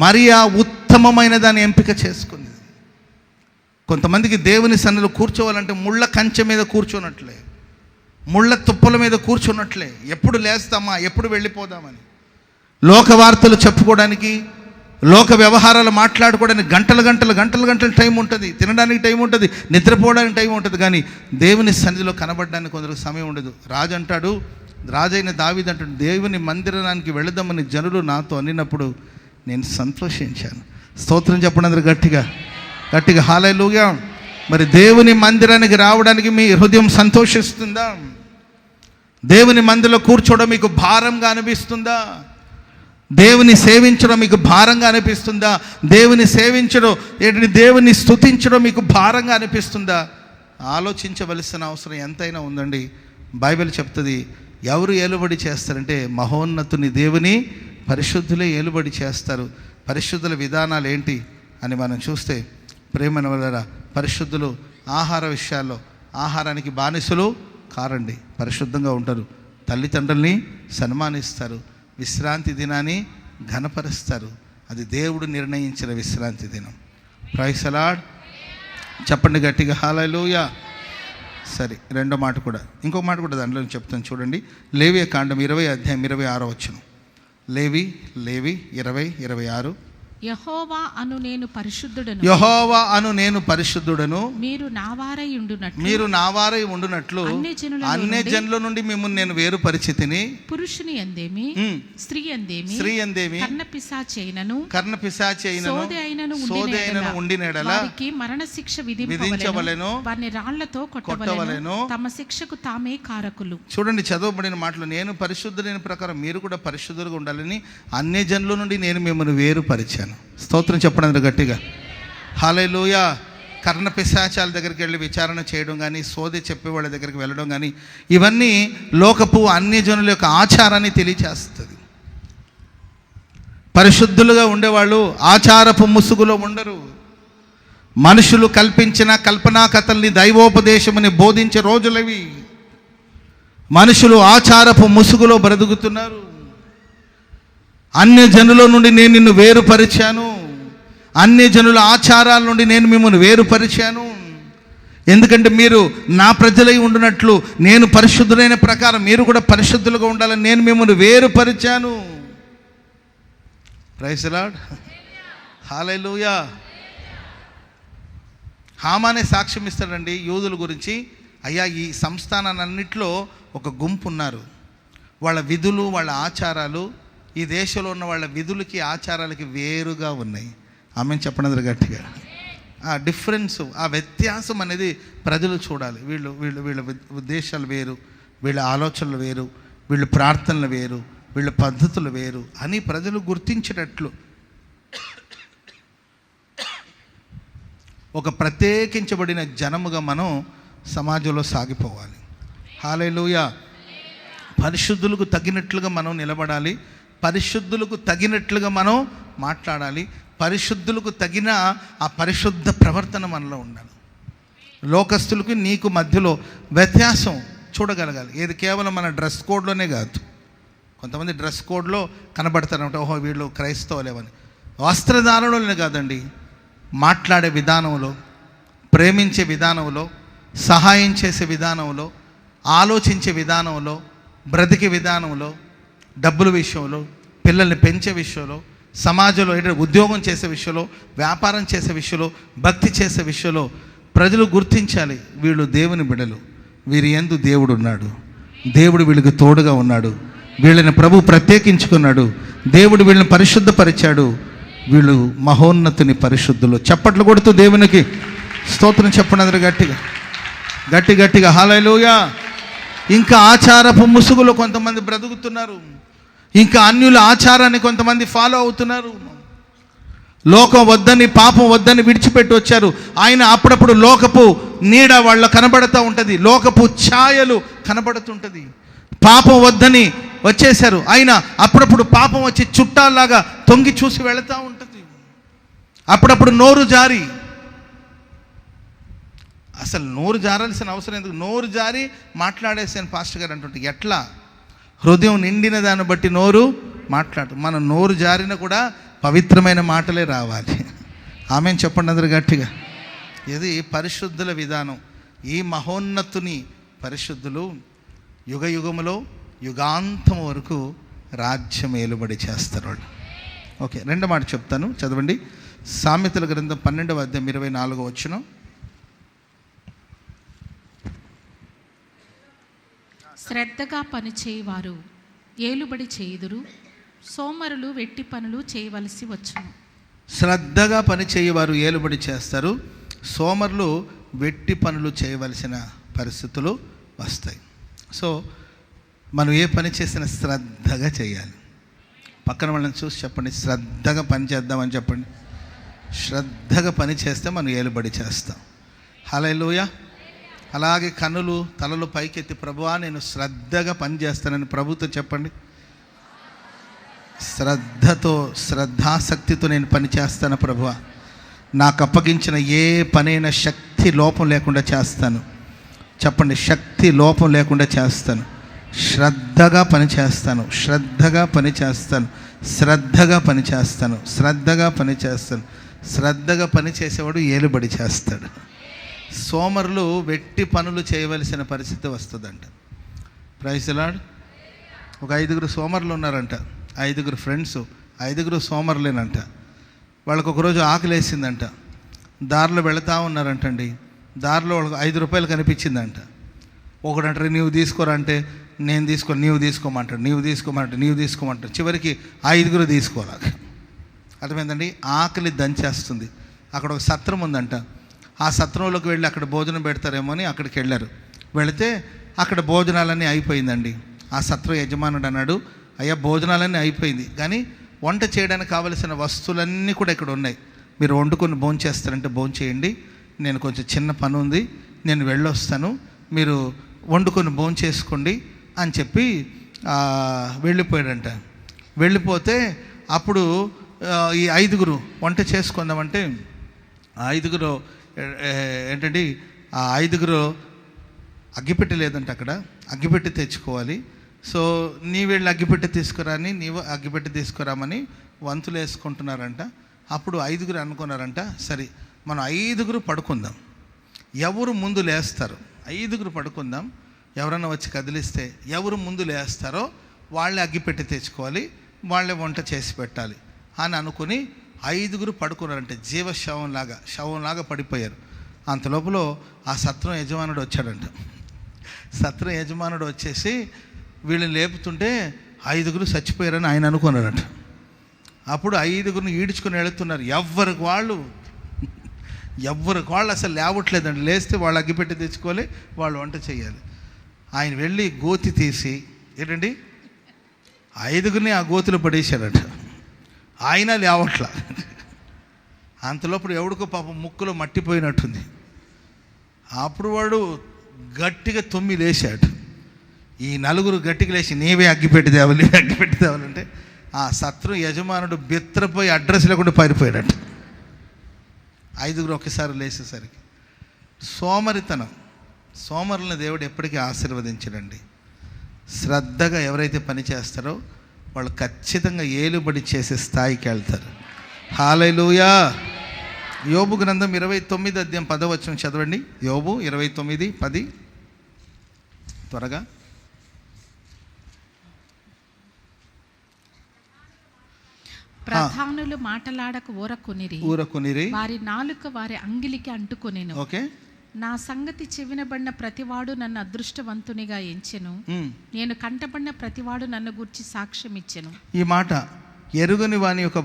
మరియా ఉత్తమమైన దాన్ని ఎంపిక చేసుకుంది. కొంతమందికి దేవుని సన్నిధిలో కూర్చోవాలంటే ముళ్ళ కంచె మీద కూర్చోనట్లే, ముళ్ళ తుప్పల మీద కూర్చున్నట్లే. ఎప్పుడు లేస్తామా, ఎప్పుడు వెళ్ళిపోదామని. లోక వార్తలు చెప్పుకోవడానికి, లోక వ్యవహారాలు మాట్లాడుకోవడానికి గంటల టైం ఉంటుంది. తినడానికి టైం ఉంటుంది, నిద్రపోవడానికి టైం ఉంటుంది. కానీ దేవుని సన్నిధిలో కనబడడానికి కొందరికి సమయం ఉండదు. రాజు అంటాడు, రాజైన దావీదు అంటాడు, దేవుని మందిరానికి వెళదామని జనులు నాతో అనినప్పుడు నేను సంతోషించాను. స్తోత్రం చెప్పండి అందరూ గట్టిగా గట్టిగా. హల్లెలూయా. మరి దేవుని మందిరానికి రావడానికి మీ హృదయం సంతోషిస్తుందా? దేవుని మందిరంలో కూర్చోవడం మీకు భారంగా అనిపిస్తుందా? దేవుని సేవించడం మీకు భారంగా అనిపిస్తుందా? దేవుని సేవించడం ఏంటి, దేవుని స్తుతించడం మీకు భారంగా అనిపిస్తుందా? ఆలోచించవలసిన అవసరం ఎంతైనా ఉందండి. బైబిల్ చెప్తుంది, ఎవరు ఏలుబడి చేస్తారంటే మహోన్నతుని దేవుని పరిశుద్ధులే ఏలుబడి చేస్తారు. పరిశుద్ధుల విధానాలు ఏంటి అని మనం చూస్తే, ప్రేమన వలన పరిశుద్ధులు ఆహార విషయాల్లో ఆహారానికి బానిసలు కారండి, పరిశుద్ధంగా ఉంటారు. తల్లిదండ్రుల్ని సన్మానిస్తారు, విశ్రాంతి దినాన్ని ఘనపరుస్తారు. అది దేవుడు నిర్ణయించిన విశ్రాంతి దినం. Praise the Lord. చెప్పండి గట్టిగా హల్లెలూయా. సరే, రెండో మాట కూడా, ఇంకొక మాట కూడా దాంట్లో చెప్తాను చూడండి. లేవియ కాండం 20:26. లేవి 20:26. యెహోవా అను నేను పరిశుద్ధుడను, మీరు నా వారై ఉండునట్లు అన్ని జనుల నుండి మిమ్మల్ని నేను వేరు పరిచితిని. పురుషుని యందేమి స్త్రీ యందేమి కర్ణపిశాచైనను సోదైనను ఉండినెడల వారికి మరణ శిక్ష విధించవలెను, వారిని రాళ్లతో కొట్టవలెను, తమ శిక్షకు తామే కారకులు. చూడండి, చదవబడిన మాటలు, నేను పరిశుద్ధులైన ప్రకారం మీరు కూడా పరిశుద్ధులుగా ఉండాలని అన్ని జనుల నుండి నేను మిమ్మల్ని వేరుపరిచాను. స్తోత్రం చెప్పండి గట్టిగా. హల్లెలూయా. కర్ణ పిశాచాల దగ్గరికి వెళ్ళి విచారణ చేయడం కానీ, సోది చెప్పేవాళ్ళ దగ్గరికి వెళ్ళడం కానీ, ఇవన్నీ లోకపు అన్ని జనుల యొక్క ఆచారాన్ని తెలియచేస్తుంది. పరిశుద్ధులుగా ఉండేవాళ్ళు ఆచారపు ముసుగులో ఉండరు. మనుషులు కల్పించిన కల్పనా కథల్ని దైవోపదేశమని బోధించే రోజులవి. మనుషులు ఆచారపు ముసుగులో బ్రతుకుతున్నారు. అన్య జనుల నుండి నేను నిన్ను వేరుపరిచాను, అన్య జనుల ఆచారాల నుండి నేను మిమ్మల్ని వేరుపరిచాను. ఎందుకంటే మీరు నా ప్రజలై ఉండునట్లు నేను పరిశుద్ధులైన ప్రకారం మీరు కూడా పరిశుద్ధులుగా ఉండాలని నేను మిమ్మల్ని వేరుపరిచాను. Praise the Lord. హల్లెలూయా. హామానే సాక్ష్యం ఇస్తాడండి యూదుల గురించి. అయ్యా, ఈ సంస్థానాలన్నింటిలో ఒక గుంపు ఉన్నారు, వాళ్ళ విధులు వాళ్ళ ఆచారాలు ఈ దేశంలో ఉన్న వాళ్ళ విధులకి ఆచారాలకి వేరుగా ఉన్నాయి. ఆమె చెప్పండి గట్టిగా. ఆ డిఫరెన్స్, ఆ వ్యత్యాసం అనేది ప్రజలు చూడాలి. వీళ్ళ ఉద్దేశాలు వేరు, వీళ్ళ ఆలోచనలు వేరు, వీళ్ళ ప్రార్థనలు వేరు, వీళ్ళ పద్ధతులు వేరు అని ప్రజలు గుర్తించేటట్లు ఒక ప్రత్యేకించబడిన జనముగా మనం సమాజంలో సాగిపోవాలి. హల్లెలూయా. పరిశుద్ధులకు తగినట్లుగా మనం నిలబడాలి, పరిశుద్ధులకు తగినట్లుగా మనం మాట్లాడాలి, పరిశుద్ధులకు తగిన ఆ పరిశుద్ధ ప్రవర్తన మనలో ఉండాలి. లోకస్తులకు నీకు మధ్యలో వ్యత్యాసం చూడగలగాలి. ఏది కేవలం మన డ్రెస్ కోడ్లోనే కాదు. కొంతమంది డ్రెస్ కోడ్లో కనబడతారంటే ఓహో వీళ్ళు క్రైస్తవులేవని. వస్త్రధారణలోనే కాదండి, మాట్లాడే విధానంలో, ప్రేమించే విధానంలో, సహాయం చేసే విధానంలో, ఆలోచించే విధానంలో, బ్రతికే విధానంలో, డబ్బుల విషయంలో, పిల్లల్ని పెంచే విషయంలో, సమాజంలో ఉద్యోగం చేసే విషయంలో, వ్యాపారం చేసే విషయంలో, భక్తి చేసే విషయంలో ప్రజలు గుర్తించాలి, వీళ్ళు దేవుని బిడ్డలు, వీరి యందు దేవుడు ఉన్నాడు, దేవుడు వీళ్ళకి తోడుగా ఉన్నాడు, వీళ్ళని ప్రభు ప్రత్యేకించుకున్నాడు, దేవుడు వీళ్ళని పరిశుద్ధపరిచాడు, వీళ్ళు మహోన్నతుని పరిశుద్ధులు. చప్పట్లు కొడుతూ దేవునికి స్తోత్రం చెప్పండి అందరూ గట్టిగా గట్టి గట్టిగా హల్లెలూయా. ఇంకా ఆచారపు ముసుగులో కొంతమంది బ్రతుకుతున్నారు, ఇంకా అన్యుల ఆచారాన్ని కొంతమంది ఫాలో అవుతున్నారు. లోకం వద్దని, పాపం వద్దని విడిచిపెట్టి వచ్చారు. ఆయన అప్పుడప్పుడు లోకపు నీడ వాళ్ళ కనబడుతూ ఉంటుంది, లోకపు ఛాయలు కనబడుతుంటుంది. పాపం వద్దని వచ్చేశారు, ఆయన అప్పుడప్పుడు పాపం వచ్చి చుట్టాల్లాగా తొంగి చూసి వెళుతూ ఉంటుంది. అప్పుడప్పుడు నోరు జారి, అసలు నోరు జారాల్సిన అవసరం ఎందుకు, నోరు జారి మాట్లాడేసాను పాస్టర్ గారు అంటుంటే ఎట్లా? హృదయం నిండిన దాన్ని బట్టి నోరు మాట్లాడు. మన నోరు జారిన కూడా పవిత్రమైన మాటలే రావాలి. ఆమెను చెప్పండి అందరు గట్టిగా. ఇది పరిశుద్ధుల విధానం. ఈ మహోన్నతుని పరిశుద్ధులు యుగ యుగములో యుగాంతం వరకు రాజ్యం ఏలుబడి చేస్తారు వాళ్ళు. ఓకే, రెండో మాట చెప్తాను, చదవండి. సామెతల గ్రంథం 12వ అధ్యాయం 24వ వచనం. శ్రద్ధగా పనిచేయవారు ఏలుబడి చేయుదురు, సోమరులు వెట్టి పనులు చేయవలసి వచ్చును. శ్రద్ధగా పని చేయవారు ఏలుబడి చేస్తారు, సోమరులు వెట్టి పనులు చేయవలసిన పరిస్థితులు వస్తాయి. సో మనం ఏ పని చేసినా శ్రద్ధగా చేయాలి. పక్కన వాళ్ళని చూసి చెప్పండి, శ్రద్ధగా పని చేద్దామని చెప్పండి. శ్రద్ధగా పని చేస్తే మనం ఏలుబడి చేస్తాం. హల్లెలూయా. అలాగే కన్నులు తలలు పైకెత్తి ప్రభువా నేను శ్రద్ధగా పని చేస్తానని ప్రభుతో చెప్పండి. శ్రద్ధతో, శ్రద్ధాశక్తితో నేను పని చేస్తాను ప్రభువా. నాకు అప్పగించిన ఏ పనైనా శక్తి లోపం లేకుండా చేస్తాను. చెప్పండి, శక్తి లోపం లేకుండా చేస్తాను. శ్రద్ధగా పని చేస్తాను, శ్రద్ధగా పని చేస్తాను, శ్రద్ధగా పని చేస్తాను, శ్రద్ధగా పని చేస్తాను. శ్రద్ధగా పని చేసేవాడు ఏలుబడి చేస్తాడు. సోమరులు వెట్టి పనులు చేయవలసిన పరిస్థితి వస్తుందంట. Praise the Lord. ఒక 5 సోమరులు ఉన్నారంట, 5 ఫ్రెండ్స్, 5 సోమరులేనంట. వాళ్ళకు ఒకరోజు ఆకలి వేసిందంట, దారిలో వెళుతూ ఉన్నారంటండి. దారిలో వాళ్ళకి 5 రూపాయలు కనిపించిందంట. ఒకడంటారు నీవు తీసుకోరా అంటే నేను తీసుకో, నీవు తీసుకోమంటాడు, నీవు తీసుకోమంటాడు, నీవు తీసుకోమంటాడు. చివరికి 5 తీసుకోవాలి. అర్థమైందండి. ఆకలి దంచేస్తుంది. అక్కడ ఒక సత్రం ఉందంట. ఆ సత్రంలోకి వెళ్ళి అక్కడ భోజనం పెడతారేమో అని అక్కడికి వెళ్ళారు. వెళితే అక్కడ భోజనాలన్నీ అయిపోయిందండి. ఆ సత్రం యజమానుడు అన్నాడు, అయ్యా భోజనాలన్నీ అయిపోయింది, కానీ వంట చేయడానికి కావలసిన వస్తువులన్నీ కూడా ఇక్కడ ఉన్నాయి, మీరు వండుకొని భోంచేస్తారంటే భోంచేయండి, నేను కొంచెం చిన్న పని ఉంది, నేను వెళ్ళొస్తాను, మీరు వండుకొని భోంచేసుకోండి అని చెప్పి వెళ్ళిపోయాడంట. వెళ్ళిపోతే అప్పుడు ఈ 5 వంట చేసుకుందామంటే ఆ 5 ఏంటంటే ఆ 5 అగ్గిపెట్టి లేదంటే అక్కడ అగ్గిపెట్టి తెచ్చుకోవాలి. సో నీ వెళ్ళి అగ్గిపెట్టి తీసుకురాని, నీవు అగ్గిపెట్టి తీసుకురామని వంతులు వేసుకుంటున్నారంట. అప్పుడు 5 అనుకున్నారంట, సరే మనం 5 పడుకుందాం, ఎవరు ముందు లేస్తారు 5 పడుకుందాం, ఎవరన్నా వచ్చి కదిలిస్తే ఎవరు ముందు లేస్తారో వాళ్ళే అగ్గిపెట్టి తెచ్చుకోవాలి, వాళ్ళే వంట చేసి పెట్టాలి అని అనుకుని 5 పడుకున్నారంటే శవంలాగా పడిపోయారు. అంత లోపల ఆ సత్రం యజమానుడు వచ్చాడంట. సత్రం యజమానుడు వచ్చేసి వీళ్ళని లేపుతుంటే 5 చచ్చిపోయారని ఆయన అనుకున్నారంట. అప్పుడు 5 ఈడ్చుకుని వెళుతున్నారు. ఎవరికి వాళ్ళు అసలు లేవట్లేదండి. లేస్తే వాళ్ళు అగ్గిపెట్టి తెచ్చుకోవాలి, వాళ్ళు వంట చేయాలి. ఆయన వెళ్ళి గోతి తీసి ఏంటండి 5గురిని ఆ గోతిలో పడేశాడట. ఆయన లేవట్ల. అంతలోప్పుడు ఎవడికో పాపం ముక్కులో మట్టిపోయినట్టుంది. అప్పుడు వాడు గట్టిగా తొమ్మి లేచాడు. ఈ 4 గట్టిగా లేచి నీవే అగ్గిపెట్టి తేవాలంటే ఆ శత్రు యజమానుడు బెత్తరపోయి అడ్రస్ లేకుండా పారిపోయాడట. 5 ఒకేసారి లేచేసరికి సోమరులను దేవుడు ఎప్పటికీ ఆశీర్వదించడండి. శ్రద్ధగా ఎవరైతే పని చేస్తారో వాళ్ళు ఖచ్చితంగా ఏలుబడి చేసే స్థాయికి వెళ్తారు. హల్లెలూయా. యోబు గ్రంథం 29 అధ్యాయం 10వ వచనం చదవండి. యోబు 29:10 త్వరగా. ప్రధానులు మాటలాడక ఊరకొనిరి, వారి నాలుక వారి అంగిలికి అంటుకొనెను. ఓకే. నా సంగతి చెవినబడిన ప్రతివాడు నన్ను అదృష్టవంతునిగా ఎంచెను, నేను కంటబడిన ప్రతివాడు నన్ను గురించి సాక్ష్యం ఇచ్చెను. ఈ మాట ఎరుగని వాని యొక్క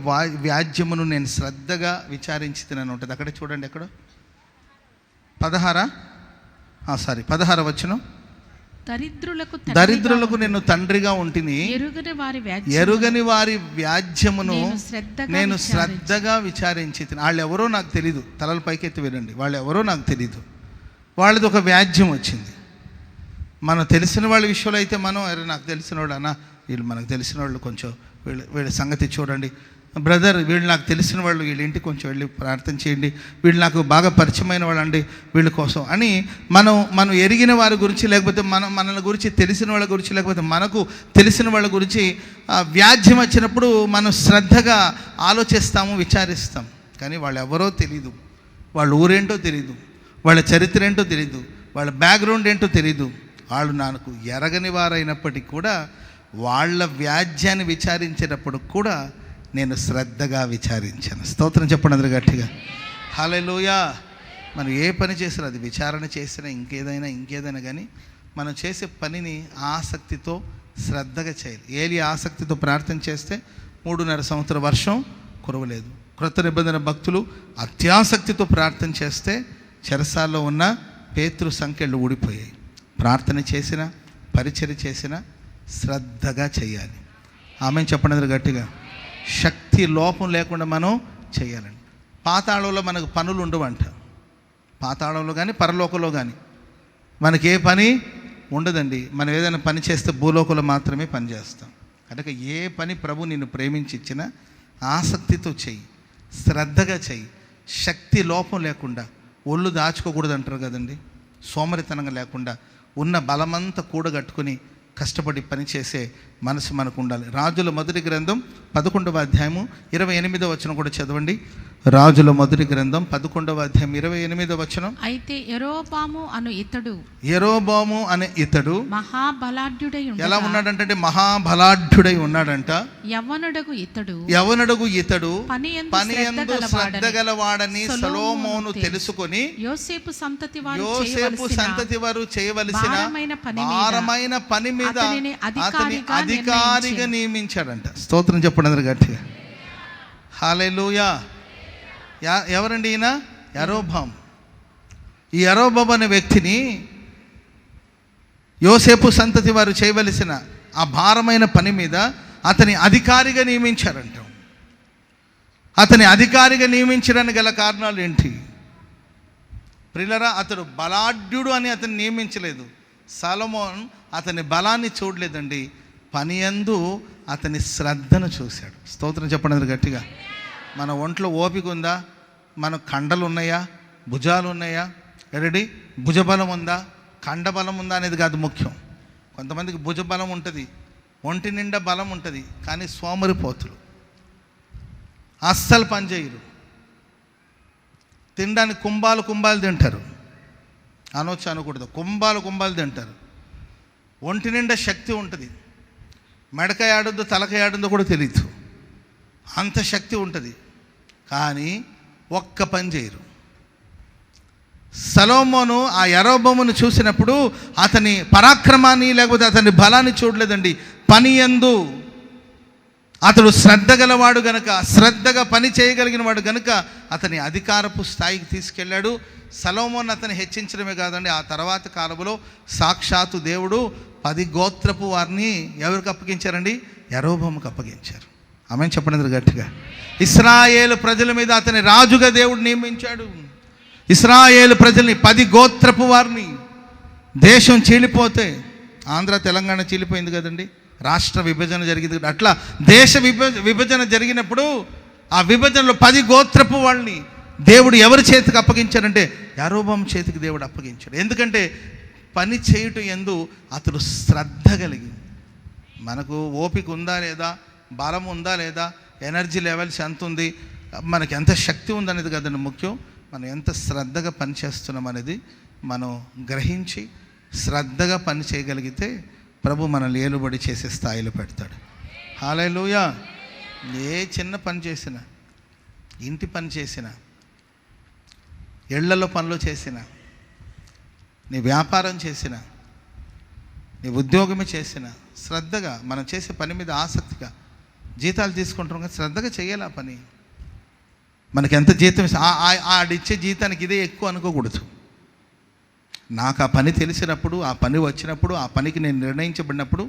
వ్యాజ్యమును నేను శ్రద్ధగా విచారించితినని ఉంటుంది. అక్కడ చూడండి, ఎక్కడ 16వ వచనం. దరిద్రులకు నేను తండ్రిగా ఉంటిని, ఎరుగని వారి వ్యాజ్యమును నేను శ్రద్ధగా విచారించి. వాళ్ళు ఎవరో నాకు తెలీదు. తలల పైకెత్తి వినండి. వాళ్ళు ఎవరో నాకు తెలీదు. వాళ్ళది ఒక వ్యాజ్యం వచ్చింది. మనం తెలిసిన వాళ్ళ విషయంలో అయితే మనం నాకు తెలిసిన వాడు అన్న, వీళ్ళు మనకు తెలిసిన వాళ్ళు, కొంచెం వీళ్ళ సంగతి చూడండి బ్రదర్, వీళ్ళు నాకు తెలిసిన వాళ్ళు, వీళ్ళ ఇంటికి కొంచెం వెళ్ళి ప్రార్థన చేయండి, వీళ్ళు నాకు బాగా పరిచయమైన వాళ్ళు అండి, వీళ్ళ కోసం అని మనం ఎరిగిన వారి గురించి, లేకపోతే మనల గురించి తెలిసిన వాళ్ళ గురించి, లేకపోతే మనకు తెలిసిన వాళ్ళ గురించి వ్యాజ్యం వచ్చినప్పుడు మనం శ్రద్ధగా ఆలోచిస్తాము, విచారిస్తాం. కానీ వాళ్ళు ఎవరో తెలీదు, వాళ్ళ ఊరేంటో తెలీదు, వాళ్ళ చరిత్ర ఏంటో తెలీదు, వాళ్ళ బ్యాక్గ్రౌండ్ ఏంటో తెలీదు. వాళ్ళు నాకు ఎరగని వారైనప్పటికీ కూడా వాళ్ళ వ్యాజ్యాన్ని విచారించేటప్పుడు కూడా నేను శ్రద్ధగా విచారించాను. స్తోత్రం చెప్పండి అందరూ గట్టిగా. హల్లెలూయా. మనం ఏ పని చేసినా, అది విచారణ చేసినా ఇంకేదైనా కానీ మనం చేసే పనిని ఆసక్తితో శ్రద్ధగా చేయాలి. ఏలి ఆసక్తితో ప్రార్థన చేస్తే 3.5 సంవత్సరం వర్షం కురవలేదు. క్రొత్త నిబంధన భక్తులు అత్యాసక్తితో ప్రార్థన చేస్తే చెరసాల్లో ఉన్న పేతురు సంఖ్యలు ఊడిపోయాయి. ప్రార్థన చేసిన, పరిచర్య చేసిన శ్రద్ధగా చేయాలి. ఆమె చెప్పండి అందరూ గట్టిగా. శక్తి లోపం లేకుండా మనం చేయాలండి. పాతాళంలో మనకు పనులు ఉండవంట. పాతాళంలో కానీ పరలోకంలో కానీ మనకి ఏ పని ఉండదండి. మనం ఏదైనా పని చేస్తే భూలోకంలో మాత్రమే పని చేస్తాం. కనుక ఏ పని ప్రభు నిన్ను ప్రేమించి ఇచ్చినా ఆసక్తితో చెయ్యి, శ్రద్ధగా చెయ్యి. శక్తి లోపం లేకుండా, ఒళ్ళు దాచుకోకూడదు అంటారు కదండి. సోమరితనంగా లేకుండా ఉన్న బలమంతా కూడగట్టుకుని కష్టపడి పనిచేసే మనసు మనకు ఉండాలి. రాజుల మొదటి గ్రంథం 11వ అధ్యాయము 28వ వచనం కూడా చదవండి. రాజుల మొదటి గ్రంథం 11వ అధ్యాయం 28వ వచనం. అయితే యెరోబాము అనే ఇతడు మహాబలాఢ్యుడై ఎలా ఉన్నాడంటే మహాబలాఢ్యుడై ఉన్నాడంట. యవనుడగు ఇతడు పనియందు శ్రద్ధగలవాడని సొలొమోను తెలుసుకొని యోసేపు సంతతి వారు చేయవలసిన భారమైన పని మీద అతని అధికారిగా నియమించాడంట. స్తోత్రం చెప్పండి అందరు గట్టిగా. హల్లెలూయా. ఎవరండి ఈయన? యరొబాము. ఈ యరొబాము అనే వ్యక్తిని యోసేపు సంతతి వారు చేయవలసిన ఆ భారమైన పని మీద అతని అధికారిగా నియమించారంట. అతని అధికారిగా నియమించడానికి గల కారణాలు ఏంటి? ప్రియులారా, అతడు బలాఢ్యుడు అని అతన్ని నియమించలేదు. సొలొమోన్ అతని బలాన్ని చూడలేదండి, పనియందు అతని శ్రద్ధను చూశాడు. స్తోత్రం చెప్పండి గట్టిగా. మన ఒంట్లో ఓపిక ఉందా? మన కండలు ఉన్నాయా? భుజాలు ఉన్నాయా? రెడీ? భుజబలం ఉందా? కండబలం ఉందా అనేది కాదు ముఖ్యం. కొంతమందికి భుజబలం ఉంటుంది, ఒంటి నిండా బలం ఉంటుంది, కానీ సోమరిపోతులు, అస్సలు పనిచేయరు. తినడానికి కుంభాలు తింటారు. అనకూడదు, కుంభాలు తింటారు. ఒంటి నిండా శక్తి ఉంటుంది, మెడకాయ ఆడుందో తలకాయ ఆడుందో కూడా తెలియదు, అంత శక్తి ఉంటుంది, కానీ ఒక్క పని చేయరు. సొలొమోను ఆ యరొబామును చూసినప్పుడు అతని పరాక్రమాన్ని లేకపోతే అతని బలాన్ని చూడలేదండి, పనియందు అతడు శ్రద్ధ గలవాడు గనుక, శ్రద్ధగా పని చేయగలిగిన వాడు గనుక అతని అధికారపు స్థాయికి తీసుకెళ్ళాడు. సొలొమోను అతన్ని హెచ్చించడమే కాదండి, ఆ తర్వాత కాలంలో సాక్షాత్తు దేవుడు 10 గోత్రపు వారిని ఎవరికి అప్పగించారండి? యరొబాముకు అప్పగించారు. ఆమెను చెప్పండి గట్టిగా. ఇశ్రాయేలు ప్రజల మీద అతని రాజుగా దేవుడు నియమించాడు. ఇశ్రాయేలు ప్రజల్ని 10 గోత్రపు వారిని. దేశం చీలిపోతే, ఆంధ్ర తెలంగాణ చీలిపోయింది కదండి, రాష్ట్ర విభజన జరిగింది కదా, అట్లా దేశ విభజన జరిగినప్పుడు ఆ విభజనలో 10 గోత్రపు వాళ్ళని దేవుడు ఎవరి చేతికి అప్పగించాడంటే యరొబాము చేతికి దేవుడు అప్పగించాడు. ఎందుకంటే పని చేయుట యందు అతడు శ్రద్ధ కలిగి, మనకు ఓపిక ఉందా లేదా, బలం ఉందా లేదా, ఎనర్జీ లెవెల్స్ ఎంత ఉంది, మనకి ఎంత శక్తి ఉందనేది కదండి ముఖ్యం. మనం ఎంత శ్రద్ధగా పని చేస్తున్నాం అనేది మనం గ్రహించి శ్రద్ధగా పని చేయగలిగితే ప్రభు మనల్ని ఏలుబడి చేసే స్థాయిలో పెడతాడు. హల్లెలూయా. ఏ చిన్న పని చేసినా, ఇంటి పని చేసినా, ఇళ్లలో పనులు చేసినా, నీ వ్యాపారం చేసినా, నీ ఉద్యోగమే చేసినా, శ్రద్ధగా మనం చేసే పని మీద ఆసక్తిగా, జీతాలు తీసుకుంటాం కదా, శ్రద్ధగా చేయాలి ఆ పని. మనకి ఎంత జీతం ఆడిచ్చే జీతానికి ఇదే ఎక్కువ అనుకోకూడదు. నాకు ఆ పని తెలిసినప్పుడు, ఆ పని వచ్చినప్పుడు, ఆ పనికి నేను నిర్ణయించబడినప్పుడు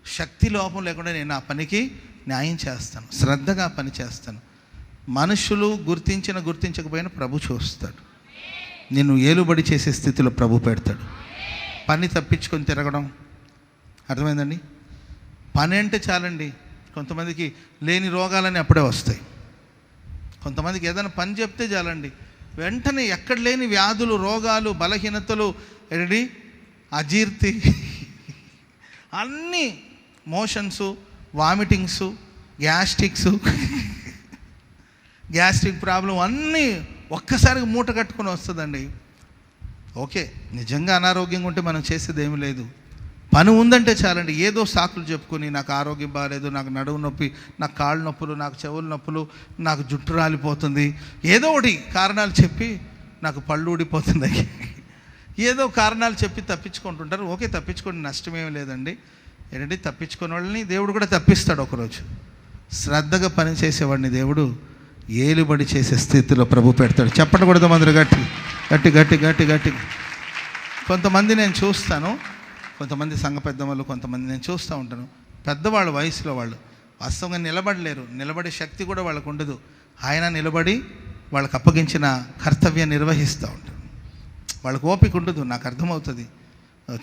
శక్తి లోపం లేకుండా నేను ఆ పనికి న్యాయం చేస్తాను, శ్రద్ధగా పని చేస్తాను. మనుషులు గుర్తించకపోయినా ప్రభు చూస్తాడు. నిన్ను ఏలుబడి చేసే స్థితిలో ప్రభు పెడతాడు. పని తప్పించుకొని తిరగడం, అర్థమైందండి? పని అంటే చాలండి. కొంతమందికి లేని రోగాలని అప్పుడే వస్తాయి. కొంతమందికి ఏదైనా పని చెప్తే చాలండి, వెంటనే ఎక్కడ లేని వ్యాధులు, రోగాలు, బలహీనతలు, ఏంటి అజీర్తి, అన్నీ, మోషన్స్, వామిటింగ్స్, గ్యాస్ట్రిక్ ప్రాబ్లం అన్నీ ఒక్కసారిగా మూట కట్టుకొని వస్తుందండి. ఓకే, నిజంగా అనారోగ్యంగా ఉంటే మనం చేసేది ఏమీ లేదు. పని ఉందంటే చాలండి, ఏదో సాకులు చెప్పుకొని నాకు ఆరోగ్యం బాగాలేదు, నాకు నడుము నొప్పి, నాకు కాళ్ళు నొప్పులు, నాకు చెవుల నొప్పులు, నాకు జుట్టు రాలిపోతుంది, ఏదో ఒకటి కారణాలు చెప్పి నాకు పళ్ళు ఊడిపోతున్నాయి, ఏదో కారణాలు చెప్పి తప్పించుకుంటుంటారు. ఓకే, తప్పించుకోండి, నష్టమేమి లేదండి. ఏంటంటే తప్పించుకునే వాళ్ళని దేవుడు కూడా తప్పిస్తాడు ఒకరోజు. శ్రద్ధగా పని చేసేవాడిని దేవుడు ఏలుబడి చేసే స్థితిలో ప్రభు పెడతాడు. చెప్పండి కూడా మందరు గట్టి గట్టి గట్టి గట్టి గట్టి. కొంతమంది నేను చూస్తాను, కొంతమంది సంఘ పెద్దవాళ్ళు, కొంతమంది నేను చూస్తూ ఉంటాను, పెద్దవాళ్ళు వయసులో వాళ్ళు వాస్తవంగా నిలబడలేరు, నిలబడే శక్తి కూడా వాళ్ళకు ఉండదు. ఆయన నిలబడి వాళ్ళకు అప్పగించిన కర్తవ్యాన్ని నిర్వహిస్తూ ఉంటారు. వాళ్ళకు ఓపిక ఉండదు, నాకు అర్థమవుతుంది.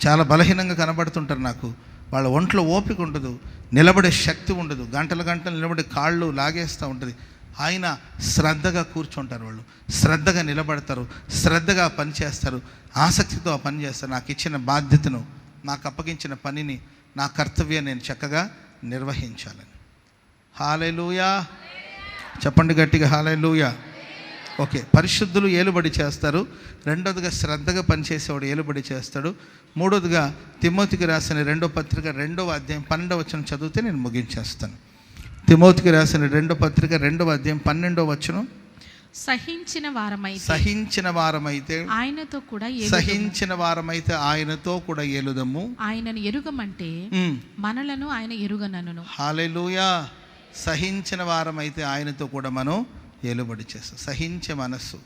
చాలా బలహీనంగా కనబడుతుంటారు నాకు. వాళ్ళ ఒంట్లో ఓపిక ఉండదు, నిలబడే శక్తి ఉండదు, గంటలు నిలబడి కాళ్ళు లాగేస్తూ ఉంటుంది. ఆయన శ్రద్ధగా కూర్చుంటారు, వాళ్ళు శ్రద్ధగా నిలబడతారు, శ్రద్ధగా పని చేస్తారు, ఆసక్తితో ఆ పని చేస్తారు. నాకు ఇచ్చిన బాధ్యతను, నాకు అప్పగించిన పనిని, నా కర్తవ్యాన్ని నేను చక్కగా నిర్వహించాలని. హల్లెలూయా. చెప్పండి గట్టిగా హల్లెలూయా. ఓకే, పరిశుద్ధులు ఏలుబడి చేస్తారు. రెండోదిగా శ్రద్ధగా పనిచేసేవాడు ఏలుబడి చేస్తాడు. మూడోదిగా తిమోతికి రాసిన 2వ పత్రిక 2వ అధ్యాయం 12వ వచనం చదివితే నేను ముగించేస్తాను. తిమోతికి రాసిన 2వ పత్రిక 2వ అధ్యాయం 12వ వచనం. సహించిన వారమైతే ఆయనతో కూడా ఏలుదము. ఆయనను ఎరుగమంటే మనలను ఆయన ఎరుగనను. హల్లెలూయా. సహించిన వారమైతే ఆయనతో కూడా మనం ఏలుబడి చేస్తాం. సహించే మనస్సు,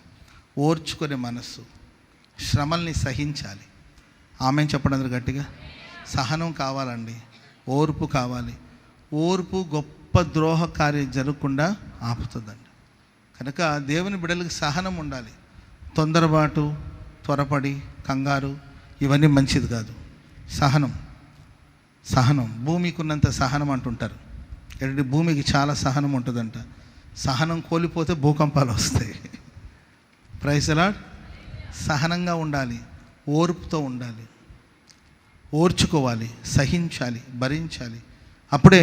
ఓర్చుకునే మనస్సు, శ్రమల్ని సహించాలి. ఆమెను చెప్పండి అందరూ గట్టిగా. సహనం కావాలండి, ఓర్పు కావాలి. ఓర్పు గొప్ప ద్రోహ కార్యం జరగకుండా ఆపుతుందండి. కనుక దేవుని బిడ్డలకు సహనం ఉండాలి. తొందరపాటు, త్వరపడి, కంగారు ఇవన్నీ మంచిది కాదు. సహనం భూమికి ఉన్నంత సహనం అంటుంటారు. ఏంటంటే భూమికి చాలా సహనం ఉంటుందంట. సహనం కోల్పోతే భూకంపాలు వస్తాయి. Praise the Lord. సహనంగా ఉండాలి, ఓర్పుతో ఉండాలి, ఓర్చుకోవాలి, సహించాలి, భరించాలి. అప్పుడే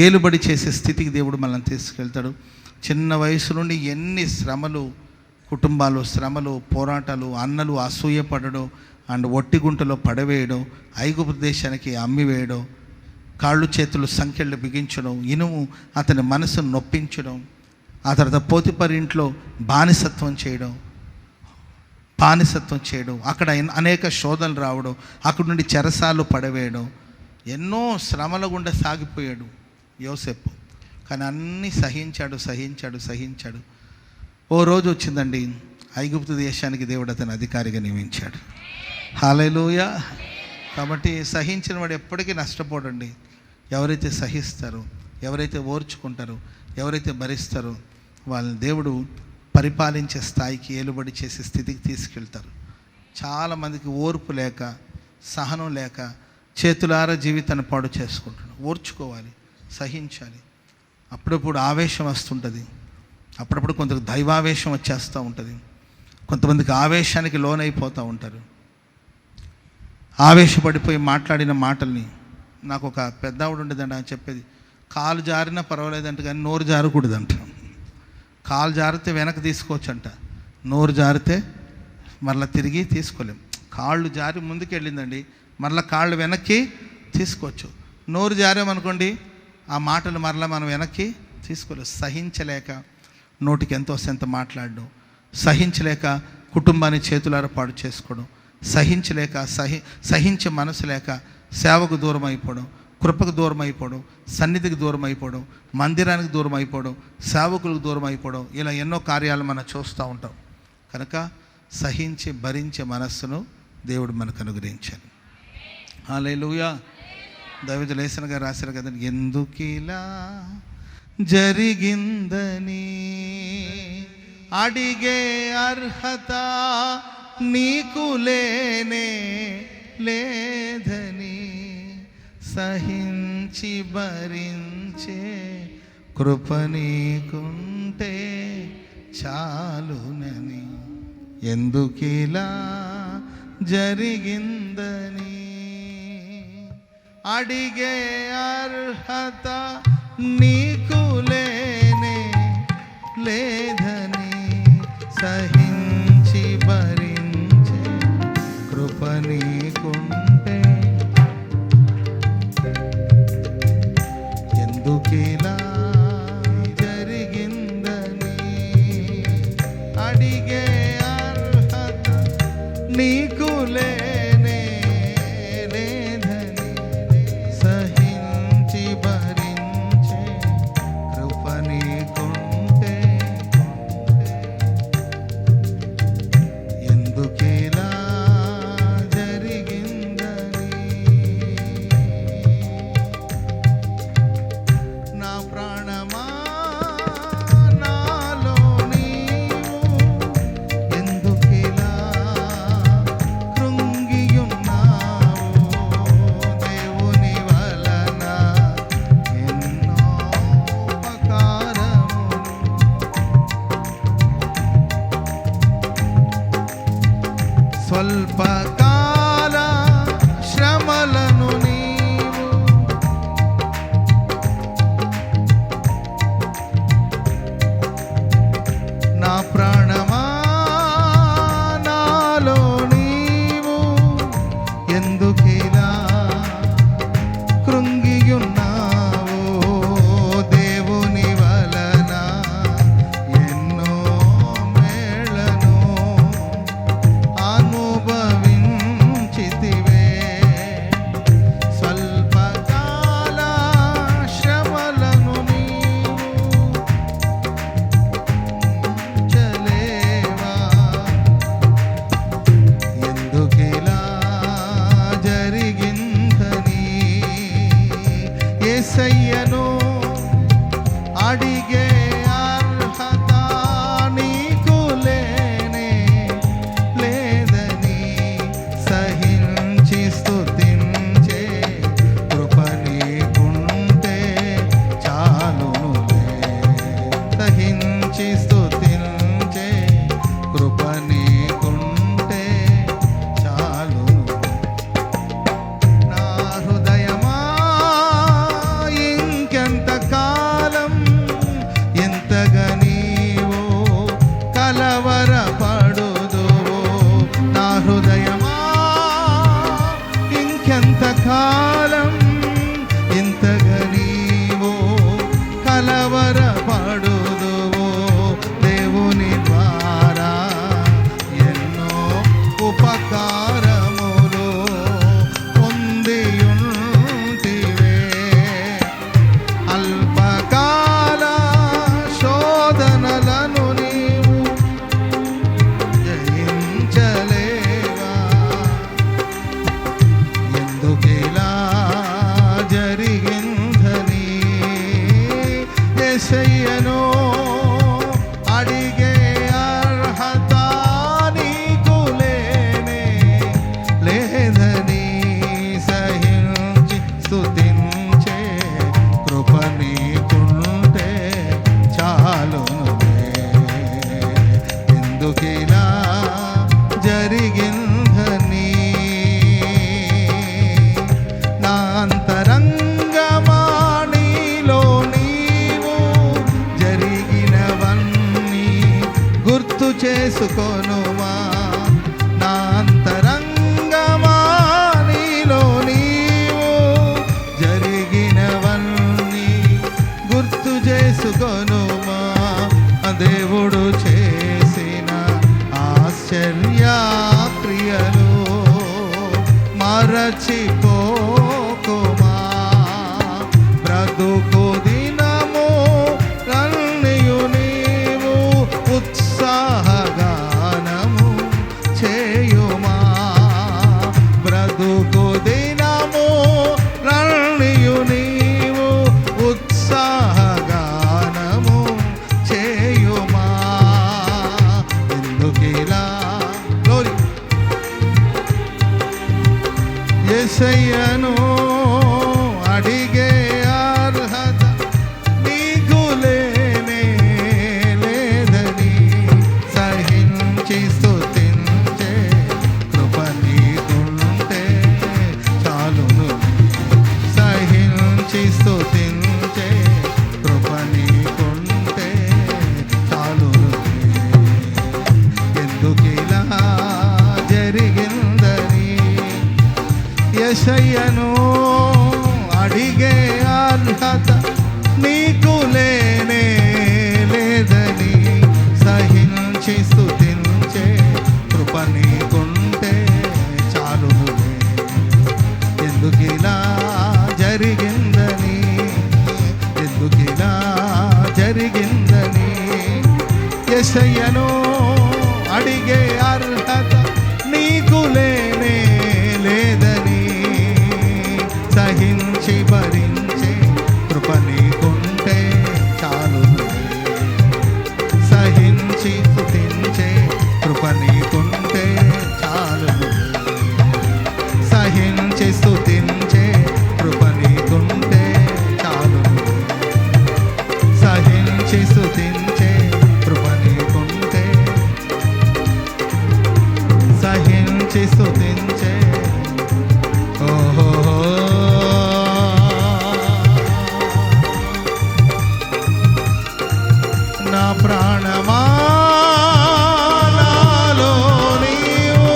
ఏలుబడి చేసే స్థితికి దేవుడు మనల్ని తీసుకెళ్తాడు. చిన్న వయసు నుండి ఎన్ని శ్రమలు, కుటుంబాలు శ్రమలు, పోరాటాలు, అన్నలు అసూయపడడం అండ్ ఒట్టిగుంటలో పడవేయడం, ఐగుప్తు దేశానికి అమ్మివేయడం, కాళ్ళు చేతులు సంఖ్యలు బిగించడం, ఇనుము అతని మనసును నొప్పించడం, ఆ తర్వాత పోతిఫర్ ఇంట్లో బానిసత్వం చేయడం, అక్కడ అనేక శోధనలు రావడం, అక్కడి నుండి చెరసాలు పడవేయడం, ఎన్నో శ్రమల గుండా సాగిపోయాడు యోసేపు. కానీ అన్నీ సహించాడు. ఓ రోజు వచ్చిందండి, ఐగుప్తు దేశానికి దేవుడు అతను అధికారిగా నియమించాడు. హల్లెలూయా. కాబట్టి సహించిన వాడు ఎప్పటికీ నష్టపోడండి. ఎవరైతే సహిస్తారో, ఎవరైతే ఓర్చుకుంటారో, ఎవరైతే భరిస్తారో వాళ్ళని దేవుడు పరిపాలించే స్థాయికి, ఏలుబడి చేసే స్థితికి తీసుకెళ్తారు. చాలామందికి ఓర్పు లేక, సహనం లేక చేతులారా జీవితాన్ని పాడు చేసుకుంటాడు. ఓర్చుకోవాలి, సహించాలి. అప్పుడప్పుడు ఆవేశం వస్తుంటుంది, అప్పుడప్పుడు కొందరికి దైవావేశం వచ్చేస్తూ ఉంటుంది, కొంతమందికి ఆవేశానికి లోనైపోతూ ఉంటారు. ఆవేశపడిపోయి మాట్లాడిన మాటల్ని, నాకు ఒక పెద్ద ఆవిడ ఉండేదంట, అని చెప్పేది, కాలు జారినా పర్వాలేదంట కానీ నోరు జారకూడదంట. కాలు జారితే వెనక్కి తీసుకోవచ్చంట, నోరు జారితే మరలా తిరిగి తీసుకోలేం. కాళ్ళు జారి ముందుకు వెళ్ళిందండి, మరలా కాళ్ళు వెనక్కి తీసుకోవచ్చు. నోరు జారామనుకోండి, ఆ మాటలు మరలా మనం వెనక్కి తీసుకోలేం. సహించలేక నోటికి ఎంతో ఎంత మాట్లాడడం, సహించలేక కుటుంబాన్ని చేతులారా పాడు చేసుకోవడం, సహించలేక సహించే మనసు లేక సేవకు దూరం అయిపోవడం, కృపకు దూరం అయిపోవడం, సన్నిధికి దూరం అయిపోవడం, మందిరానికి దూరం అయిపోవడం, సేవకులకు దూరం అయిపోవడం, ఇలా ఎన్నో కార్యాలు మనం చూస్తూ ఉంటాం. కనుక సహించి భరించే మనస్సును దేవుడు మనకు అనుగ్రహించాడు. హల్లెలూయా. దైవజనులు యేసయ్య గారు రాశారు కదండి, ఎందుకిలా జరిగిందని అడిగే అర్హత నీకు లేనే లేదని, సహించి భరించే కృప నీకుంటే చాలునని, ఎందుకిలా జరిగిందని అడిగే అర్హత నీకు లేనే లేదని, సహించి భరించే కృప నీకుంటే, ఎందుకిలా జరిగిందని అడిగే అర్హత నీకు లేనే లేదని, సహించి భరించే కృప నీకుంటే, ఎందుకిలా జరిగిందని. నా ప్రాణమా నాలో నీవు ఎందుకిలా కృంగియున్నావు, దేవుని వలన ఎన్నో ఉపకారములు, స్వల్పకాల శ్రమలను నీవు నా ప్రాణమా నాలో నీవు ఎందుకిలా కృంగియున్నావు, దేవుని వలన ఎన్నో మేళను అనుభవించి యేసయ్యను అడిగే అర్హత నీకు లేనే లేదని సహించి స్తుతించే కృప నీకుంటే చాలునులే. ఎందుకిలా జరిగిందని నా అంతరంగమా నీలో నీవు జరిగినవన్నీ గుర్తు చేసుకొనుమా. నా అంతరంగమా నీలో నీవు జరిగినవన్నీ గుర్తు చేసుకొనుమా. దేవుడు చేసిన ఆశ్చర్య క్రియలు మరచిపోకుమా. బ్రతుకు దినము రన్నయు నీవు ఉత్సాహగానము చేయుమా. బ్రతుకు దినము రన్నయు నీవు ఉత్సాహగానము చేయుమా. ఎందుకిలా గ్లోరీ యేసయ్యను అడిగే అర్హత నీకు లేనే లేదని సహించి స్తుతించే కృప నీకుంటే చాలును. సహించి స్తుతించే కృప నీకుంటే చాలును. ఎందుకిలా జరిగిందని యేసయ్యను అడిగే అర్హత నీకు లేనే లేదని సహించి స్తుతించే కృప నీకుంటే చాలునులే. ఎందుకిలా జరిగిందని ఎందుకిలా జరిగిందని యేసయ్యను అడిగే అర్హత నీకు లేనే లేదని సహించి భరించే కృప నీకుంటే చాలునులే. సహించి స్తుతించే కృప నీకుంటే చాలునులే. సహించి స్తుతించే కృప నీకుంటే చాలునులే. సహించి స్తుతించే కృప నీకుంటే సహించి స్తుతించే ఓహో నా ప్రాణమా నాలో నీవు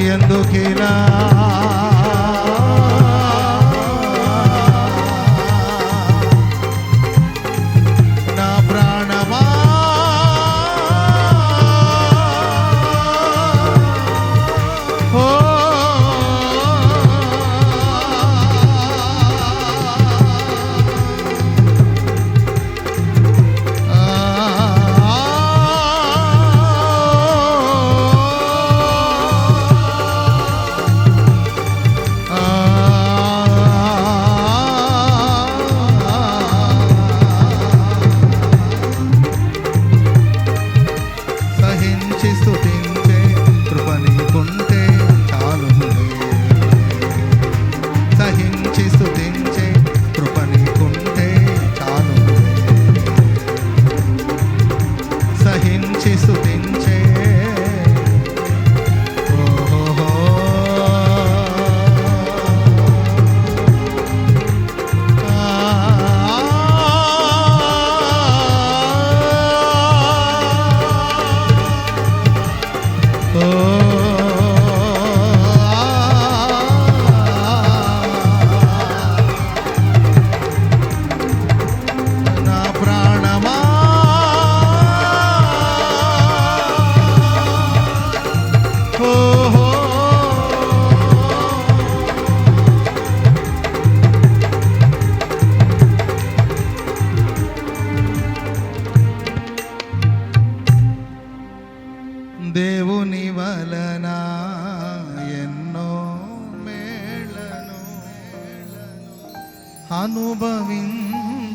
ఎందుకిలా నా ప్రాణమా ఓ అనుభవించితివే.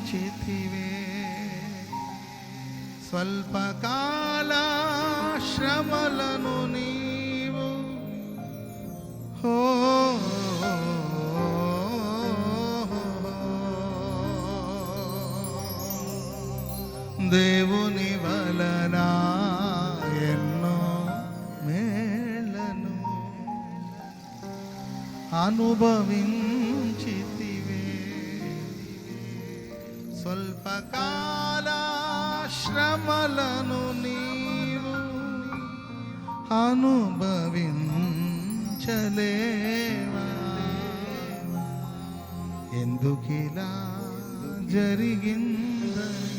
స్వల్పకాల శ్రమలను నీవు దేవుని వలన ఎన్నో మేళ్ళను అనుభవించితివే. స్వల్పకాల శ్రమలను నీవు అనుభవించలేవా? ఎందుకిలా జరిగిందని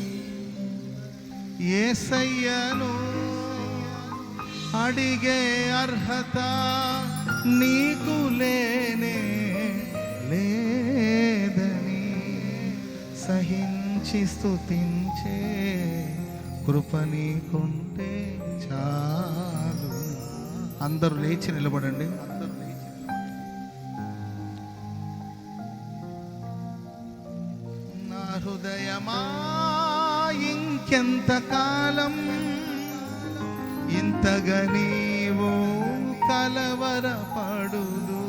యేసయ్యను అడిగే అర్హత నీకు లేనే లేదని సహించి స్తుతించే కృప నీకుంటే చాలు. అందరూ లేచి నిలబడండి. నా హృదయమా ఇంకెంతకాలం ఇంతగా నీవు కలవరపడుదు.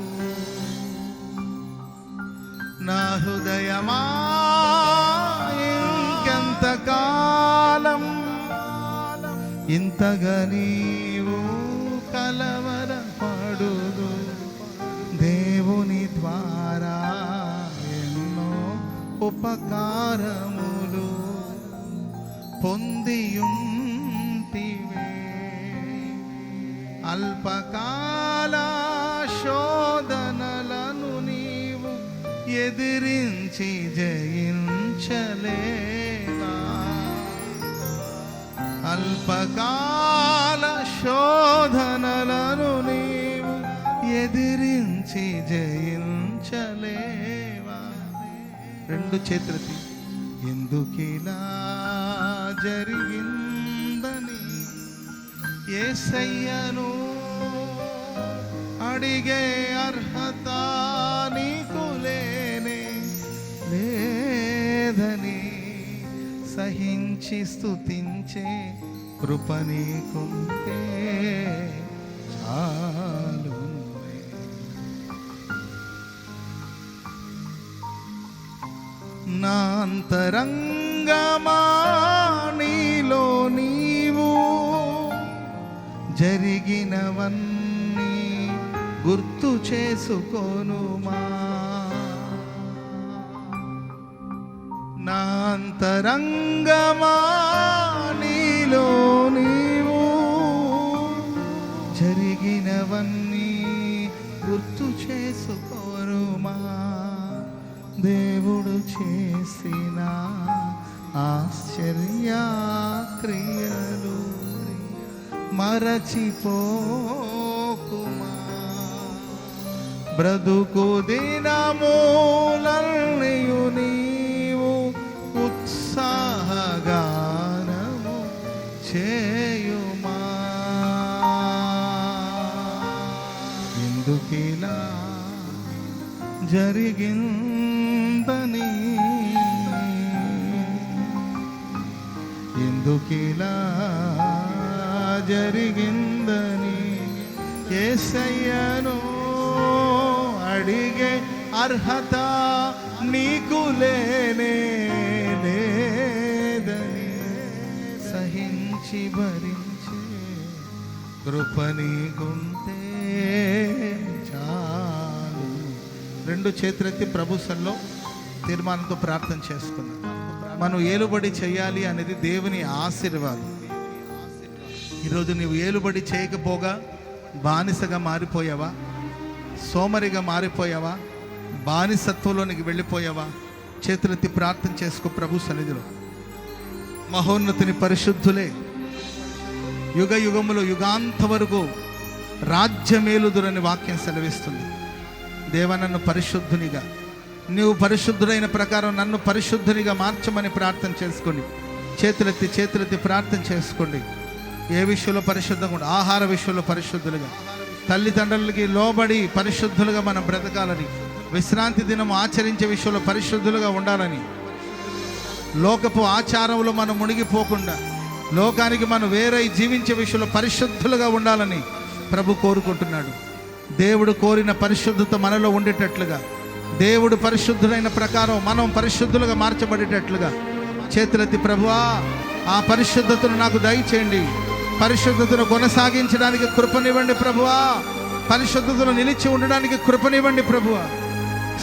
నా హృదయమా ఇంకెంతకాలం ఇంతగా నీవు కలవరపడుదు. దేవుని ద్వారా ఎన్నో ఉపకారములు పొందియుంటివే. అల్పకాల శోధనలను నీవు ఎదిరించి జయించలేవా? అల్పకాల శోధనలను నీవు ఎదిరించి జయించలేవా? రెండు చేతులెత్తి ఎందుకిలా జరిగిందని యేసయ్యను అడిగే అర్హత నీకు లేనే లేదని సహించి స్తుతించే కృప నీకుంటే చాలు. నా అంతరంగమా నీలో నీవు జరిగినవన్నీ గుర్తు చేసుకోనుమా. నా అంతరంగమా నీలో నీవు జరిగినవన్నీ గుర్తు చేసుకోనుమా. దేవుడు చేసిన ఆశ్చర్య క్రియలు మరచిపోకుమా. బ్రతుకు దినములన్నయు నీవు ఉత్సాహగానము చేయుమా. ఎందుకిలా జరిగిందని ఎందుకిలా జరిగిందని యేసయ్యను అడిగే అర్హత నీకు లేనే లేదని సహించి భరించే కృప నీకుంటే చాలు. రెండు చేతులెత్తి ప్రభు సన్నిధిలో తీర్మానంతో ప్రార్థన చేసుకుందాం. మనం ఏలుబడి చేయాలి అనేది దేవుని ఆశీర్వాదం. ఈరోజు నీవు ఏలుబడి చేయకపోగా బానిసగా మారిపోయావా? సోమరిగా మారిపోయావా? బానిసత్వంలోనికి వెళ్ళిపోయావా? చేతులెత్తి ప్రార్థన చేసుకో ప్రభు సన్నిధిలో. మహోన్నతుని పరిశుద్ధులే యుగ యుగములు యుగాంత వరకు రాజ్యమేలుదురని వాక్యం సెలవిస్తుంది. దేవ, నన్ను పరిశుద్ధునిగా, నీవు పరిశుద్ధుడైన ప్రకారం నన్ను పరిశుద్ధునిగా మార్చమని ప్రార్థన చేసుకోండి. చేతులెత్తి ప్రార్థన చేసుకోండి. ఏ విషయంలో పరిశుద్ధంగా ఉండాలి? ఆహార విషయంలో పరిశుద్ధులుగా, తల్లిదండ్రులకి లోబడి పరిశుద్ధులుగా మనం బ్రతకాలని విశ్రాంతి దినం ఆచరించే విషయంలో పరిశుద్ధులుగా ఉండాలని, లోకపు ఆచారంలో మనం మునిగిపోకుండా లోకానికి మనం వేరే జీవించే విషయంలో పరిశుద్ధులుగా ఉండాలని ప్రభు కోరుకుంటున్నాడు. దేవుడు కోరిన పరిశుద్ధత మనలో ఉండేటట్లుగా, దేవుడు పరిశుద్ధులైన ప్రకారం మనం పరిశుద్ధులుగా మార్చబడేటట్లుగా చేతులెత్తి, ప్రభువా ఆ పరిశుద్ధతను నాకు దయచేయండి, పరిశుద్ధతను కొనసాగించడానికి కృపనివ్వండి ప్రభువా, పరిశుద్ధతను నిలిచి ఉండడానికి కృపనివ్వండి ప్రభువా.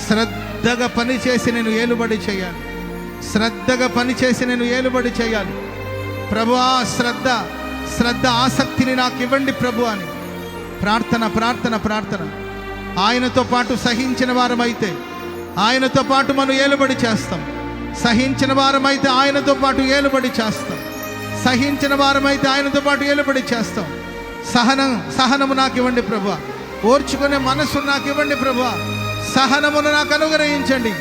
శ్రద్ధగా పనిచేసి నేను ఏలుబడి చేయాలి, శ్రద్ధగా పనిచేసి నేను ఏలుబడి చేయాలి ప్రభువా. శ్రద్ధ ఆసక్తిని నాకు ఇవ్వండి ప్రభు అని ప్రార్థన ప్రార్థన ప్రార్థన. ఆయనతో పాటు సహించిన వారమైతే ఆయనతో పాటు మనం ఏలుబడి చేస్తాం, సహించిన వారమైతే ఆయనతో పాటు ఏలుబడి చేస్తాం, సహించిన వారమైతే ఆయనతో పాటు ఏలుబడి చేస్తాం. సహనము నాకు ఇవ్వండి ప్రభువా, ఓర్చుకునే మనసు నాకు ఇవ్వండి ప్రభువా, సహనమును నాకు అనుగ్రహించండి.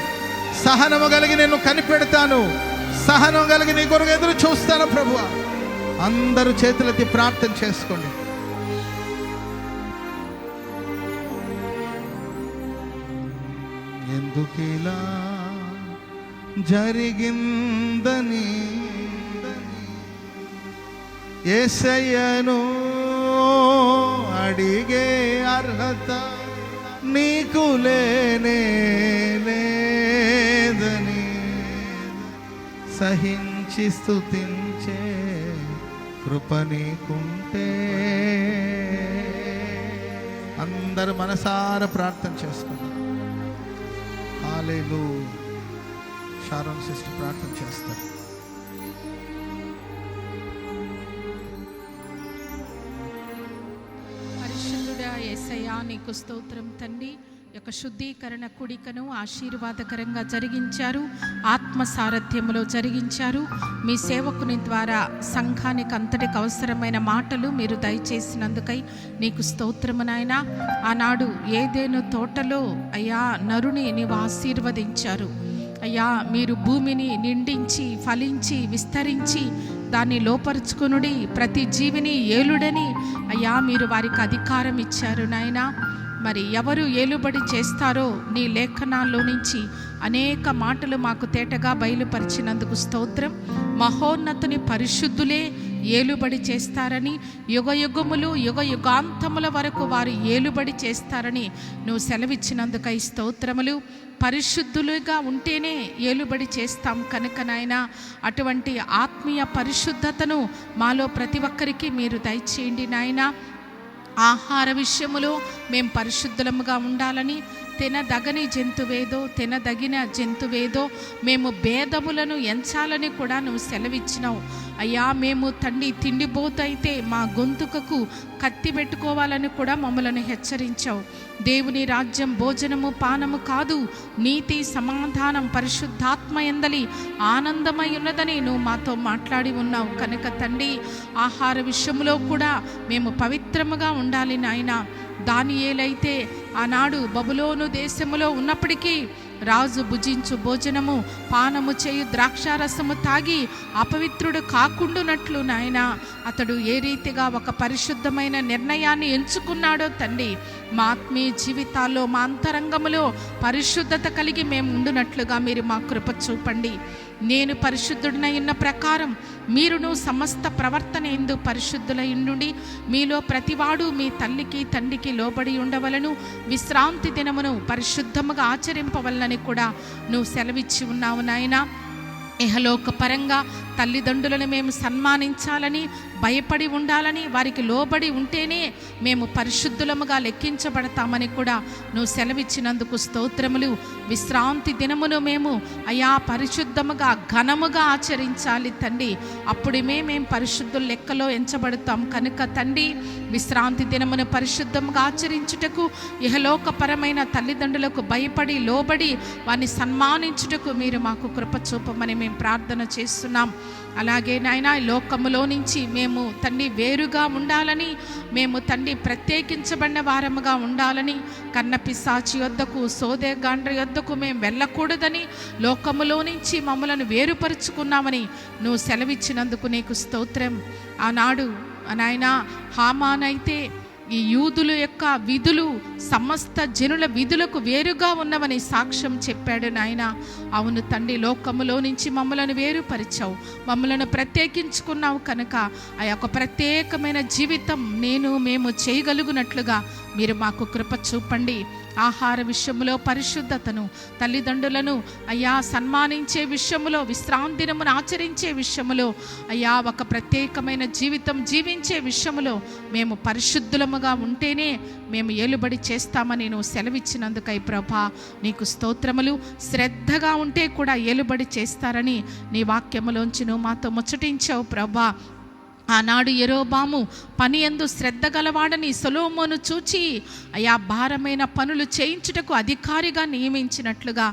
సహనము కలిగి నేను కనిపెడతాను, సహనం కలిగి నీ కొరకు ఎదురు చూస్తాను ప్రభువా. అందరూ చేతులెత్తి ప్రార్థన చేసుకోండి. ఎందుకిలా జరిగిందని యేసయ్యను అడిగే అర్హత నీకు లేనే లేదని సహించి స్తుతించే కృప నీకుంటే. అందరూ మనసారా ప్రార్థన చేసుకుంటారు. హల్లెలూయా. షారోన్ సిస్టర్ ప్రార్థన చేస్తారు. పరిశుద్ధుడా యేసయ్యా నీకు స్తోత్రం తండ్రి. యొక్క శుద్ధీకరణ కుడికను ఆశీర్వాదకరంగా జరిగించారు, ఆత్మ సారథ్యములో జరిగించారు. మీ సేవకుని ద్వారా సంఘానికి అంతటికి అవసరమైన మాటలు మీరు దయచేసినందుకై నీకు స్తోత్రము నాయనా. ఆనాడు ఏదేను తోటలో అయ్యా నరుని నీవు ఆశీర్వదించారు అయ్యా. మీరు భూమిని నిండించి ఫలించి విస్తరించి దాన్ని లోపరుచుకునుడి, ప్రతి జీవిని ఏలుడని అయ్యా మీరు వారికి అధికారం ఇచ్చారు నాయనా. మరి ఎవరు ఏలుబడి చేస్తారో నీ లేఖనాల్లో నుంచి అనేక మాటలు మాకు తేటగా బయలుపరిచినందుకు స్తోత్రం. మహోన్నతుని పరిశుద్ధులే ఏలుబడి చేస్తారని, యుగ యుగములు యుగ యుగాంతముల వరకు వారు ఏలుబడి చేస్తారని నువ్వు సెలవిచ్చినందుకై స్తోత్రములు. పరిశుద్ధులుగా ఉంటేనే ఏలుబడి చేస్తాం కనుక నాయనా అటువంటి ఆత్మీయ పరిశుద్ధతను మాలో ప్రతి ఒక్కరికి మీరు దయచేయండి నాయనా. ఆహార విషయములో మేము పరిశుద్ధులముగా ఉండాలని, తినదగని జంతువేదో తినదగిన జంతువేదో మేము భేదములను ఎంచాలని కూడా నువ్వు సెలవిచ్చినావు అయ్యా. మేము తిండిపోతైతే మా గొంతుకకు కత్తి పెట్టుకోవాలని కూడా మమ్మల్ని హెచ్చరించావు. దేవుని రాజ్యం భోజనము పానము కాదు, నీతి సమాధానం పరిశుద్ధాత్మ యందలి ఆనందమై ఉన్నదని నువ్వు మాతో మాట్లాడి ఉన్నావు కనుక తండ్రి ఆహార విషయంలో కూడా మేము పవిత్రముగా ఉండాలి నాయనా. దానియేలైతే ఆనాడు బబులోను దేశములో ఉన్నప్పటికీ రాజు భుజించు భోజనము పానము చేయు ద్రాక్షారసము తాగి అపవిత్రుడు కాకుండానట్లు నాయన అతడు ఏ రీతిగా ఒక పరిశుద్ధమైన నిర్ణయాన్ని ఎంచుకున్నాడో తండ్రి, మా ఆత్మీయ జీవితాల్లో మా అంతరంగములో పరిశుద్ధత కలిగి మేము ఉండునట్లుగా మీరు మా కృప చూపండి. నేను పరిశుద్ధుడినై ఉన్న ప్రకారం మీరును సమస్త ప్రవర్తన ఎందు పరిశుద్ధులై ఉండి మీలో ప్రతివాడు మీ తల్లికి తండ్రికి లోబడి ఉండవలను, విశ్రాంతి దినమును పరిశుద్ధముగా ఆచరింపవలనని కూడా నువ్వు సెలవిచ్చి ఉన్నావు నాయనా. ఇహలోక పరంగా తల్లిదండ్రులను మేము సన్మానించాలని, భయపడి ఉండాలని, వారికి లోబడి ఉంటేనే మేము పరిశుద్ధులముగా లెక్కించబడతామని కూడా నువ్వు సెలవిచ్చినందుకు స్తోత్రములు. విశ్రాంతి దినమును మేము అయా పరిశుద్ధముగా ఘనముగా ఆచరించాలి తండ్రి, అప్పుడే మేము పరిశుద్ధుల లెక్కలో ఎంచబడతాం కనుక తండ్రి విశ్రాంతి దినమును పరిశుద్ధముగా ఆచరించుటకు, ఇహలోకపరమైన తల్లిదండ్రులకు భయపడి లోబడి వారిని సన్మానించుటకు మీరు మాకు కృప చూపమని మేము ప్రార్థన చేస్తున్నాం. అలాగే నాయన లోకములో నుంచి మేము తండ్రి వేరుగా ఉండాలని, మేము తండ్రి ప్రత్యేకించబడిన వారముగా ఉండాలని, కన్న పిశాచి యొద్దకు సోదే గాండ్ర యొద్దకు మేము వెళ్ళకూడదని లోకములో నుంచి మమ్మలను వేరుపరుచుకున్నామని నువ్వు సెలవిచ్చినందుకు నీకు స్తోత్రం. ఆనాడు నాయన హామానైతే ఈ యూదుల యొక్క విధులు సమస్త జనుల విధులకు వేరుగా ఉన్నవని సాక్ష్యం చెప్పాడు నాయన. అవును తండ్రి, లోకములో నుంచి మమ్మలను వేరుపరిచావు, మమ్మలను ప్రత్యేకించుకున్నావు కనుక ఆ యొక్క ప్రత్యేకమైన జీవితం మేము చేయగలుగునట్లుగా మీరు మాకు కృప చూపండి. ఆహార విషయంలో పరిశుద్ధతను, తల్లిదండ్రులను అయ్యా సన్మానించే విషయంలో, విశ్రాంతి దినమును ఆచరించే విషయంలో, అయ్యా ఒక ప్రత్యేకమైన జీవితం జీవించే విషయంలో మేము పరిశుద్ధులముగా ఉంటేనే మేము ఏలుబడి చేస్తామని నువ్వు సెలవిచ్చినందుకై ప్రభా నీకు స్తోత్రములు. శ్రద్ధగా ఉంటే కూడా ఏలుబడి చేస్తారని నీ వాక్యములోంచి నువ్వు మాతో ముచ్చటించావు ప్రభా. ఆనాడు యెరోబాము పని యందు శ్రద్ధ గలవాడని సొలొమోను చూచి అయా భారమైన పనులు చేయించుటకు అధికారిగా నియమించినట్లుగా,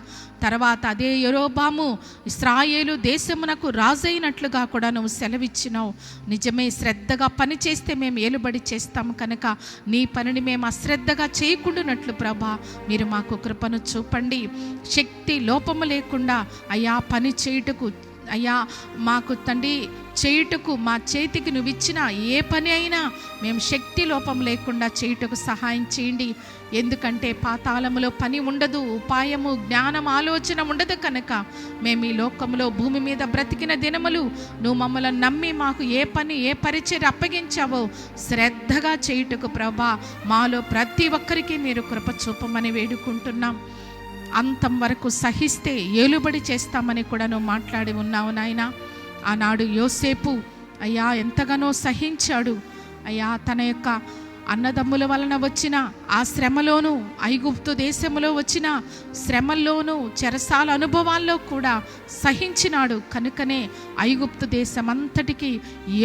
తర్వాత అదే యెరోబాము ఇశ్రాయేలు దేశమునకు రాజైనట్లుగా కూడా నువ్వు సెలవిచ్చినావు. నిజమే, శ్రద్ధగా పని చేస్తే మేము ఏలుబడి చేస్తాము కనుక నీ పనిని మేము అశ్రద్ధగా చేయకుండానట్లు ప్రభా మీరు మాకు కృపను చూపండి. శక్తి లోపము లేకుండా అయా పని చేయుటకు అయ్యా మాకు తండ్రి చేయుటకు మా చేతికి నువ్వు ఇచ్చిన ఏ పని అయినా మేము శక్తి లోపం లేకుండా చేయుటకు సహాయం చేయండి. ఎందుకంటే పాతాళములో పని ఉండదు, ఉపాయము, జ్ఞానం, ఆలోచన ఉండదు కనుక మేము ఈ లోకంలో భూమి మీద బ్రతికిన దినములు నువ్వు మమ్మల్ని నమ్మి మాకు ఏ పని ఏ పరిచర్య అప్పగించావో శ్రద్ధగా చేయుటకు ప్రభా మాలో ప్రతి ఒక్కరికి మీరు కృప చూపమని వేడుకుంటున్నాం. అంతం వరకు సహిస్తే ఏలుబడి చేస్తామని కూడా నువ్వు మాట్లాడి ఉన్నావు నాయన. ఆనాడు యోసేపు అయ్యా ఎంతగానో సహించాడు అయ్యా. తన యొక్క అన్నదమ్ముల వలన వచ్చిన ఆ శ్రమలోనూ, ఐగుప్తు దేశంలో వచ్చిన శ్రమల్లోనూ, చెరసాల అనుభవాల్లో కూడా సహించినాడు కనుకనే ఐగుప్తు దేశమంతటికి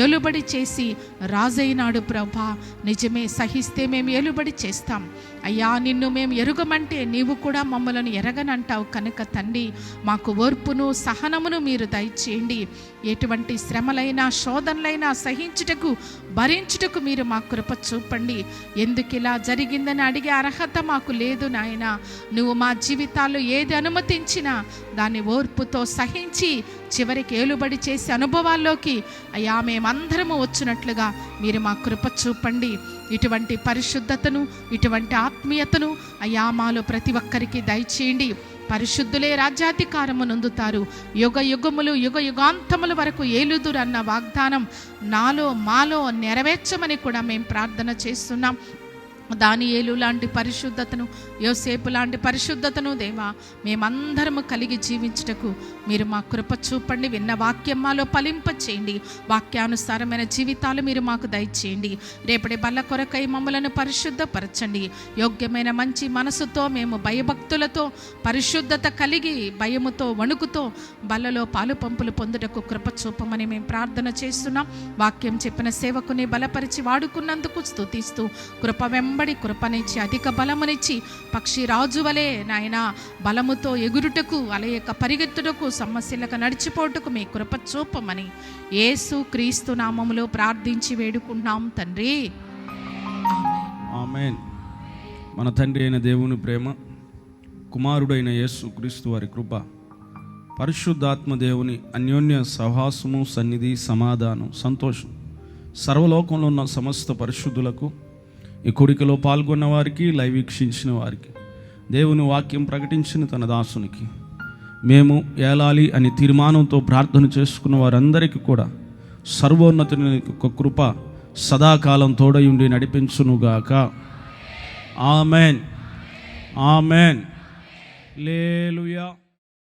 ఏలుబడి చేసి రాజైనాడు ప్రభా. నిజమే, సహిస్తే మేము ఏలుబడి చేస్తాం అయ్యా. నిన్ను మేము ఎరుగమంటే నీవు కూడా మమ్మలను ఎరగనంటావు కనుక తండ్రి మాకు ఓర్పును సహనమును మీరు దయచేయండి. ఎటువంటి శ్రమలైనా శోధనలైనా సహించుటకు భరించుటకు మీరు మా కృప చూపండి. ఎందుకు ఇలా జరిగిందని అడిగే అర్హత మాకు లేదు నాయన. నువ్వు మా జీవితాల్లో ఏది అనుమతించినా దాన్ని ఓర్పుతో సహించి చివరికి ఏలుబడి చేసే అనుభవాల్లోకి అయ్యా మేమందరము వచ్చినట్లుగా మీరు మా కృప చూపండి. ఇటువంటి పరిశుద్ధతను, ఇటువంటి ఆత్మీయతను అయ్యా మాలో ప్రతి ఒక్కరికి దయచేయండి. పరిశుద్ధులే రాజ్యాధికారము నొందుతారు, యుగ యుగములు యుగ యుగాంతముల వరకు ఏలుదురు అన్న వాగ్దానం నాలో మాలో నెరవేర్చమని కూడా మేము ప్రార్థన చేస్తున్నాం. దానియేలు లాంటి పరిశుద్ధతను, యోసేపు లాంటి పరిశుద్ధతను దేవా మేమందరము కలిగి జీవించుటకు మీరు మా కృప చూపండి. విన్న వాక్యం మాలో ఫలింప చేయండి. వాక్యానుసారమైన జీవితాలు మీరు మాకు దయచేయండి. రేపటి బల్ల కొరకై మమ్మలను పరిశుద్ధపరచండి. యోగ్యమైన మంచి మనసుతో మేము భయభక్తులతో పరిశుద్ధత కలిగి భయముతో వణుకుతో బల్లలో పాలు పంపులు పొందుటకు కృప చూపమని మేము ప్రార్థన చేస్తున్నాం. వాక్యం చెప్పిన సేవకుని బలపరిచి వాడుకున్నందుకు స్తుతిస్తూ కృప వెంబడి కృపనిచ్చి అధిక బలమునిచ్చి పక్షి రాజు వలె నాయన బలముతో ఎగురుటకు అలయక పరిగెత్తుటకు సమస్యలకు నడిచిపోటుకు మీ కృప చూపమని యేసు క్రీస్తు నామములో ప్రార్థించి వేడుకున్నాం తండ్రి, ఆమేన్. మన తండ్రి అయిన దేవుని ప్రేమ, కుమారుడైన యేసు క్రీస్తు వారి కృప, పరిశుద్ధాత్మ దేవుని అన్యోన్య సహవాసము, సన్నిధి, సమాధానం, సంతోషం సర్వలోకంలో ఉన్న సమస్త పరిశుద్ధులకు, ఈ కోడికలో పాల్గొన్న వారికి, లైవ్ వీక్షించిన వారికి, దేవుని వాక్యం ప్రకటించిన తన దాసునికి, మేము ఏలాలి అని తీర్మానంతో ప్రార్థన చేసుకున్న వారందరికీ కూడా సర్వోన్నతుని యొక్క కృప సదాకాలం తోడయుండి నడిపించునుగాక. ఆమెన్, ఆమెన్, హల్లెలూయా.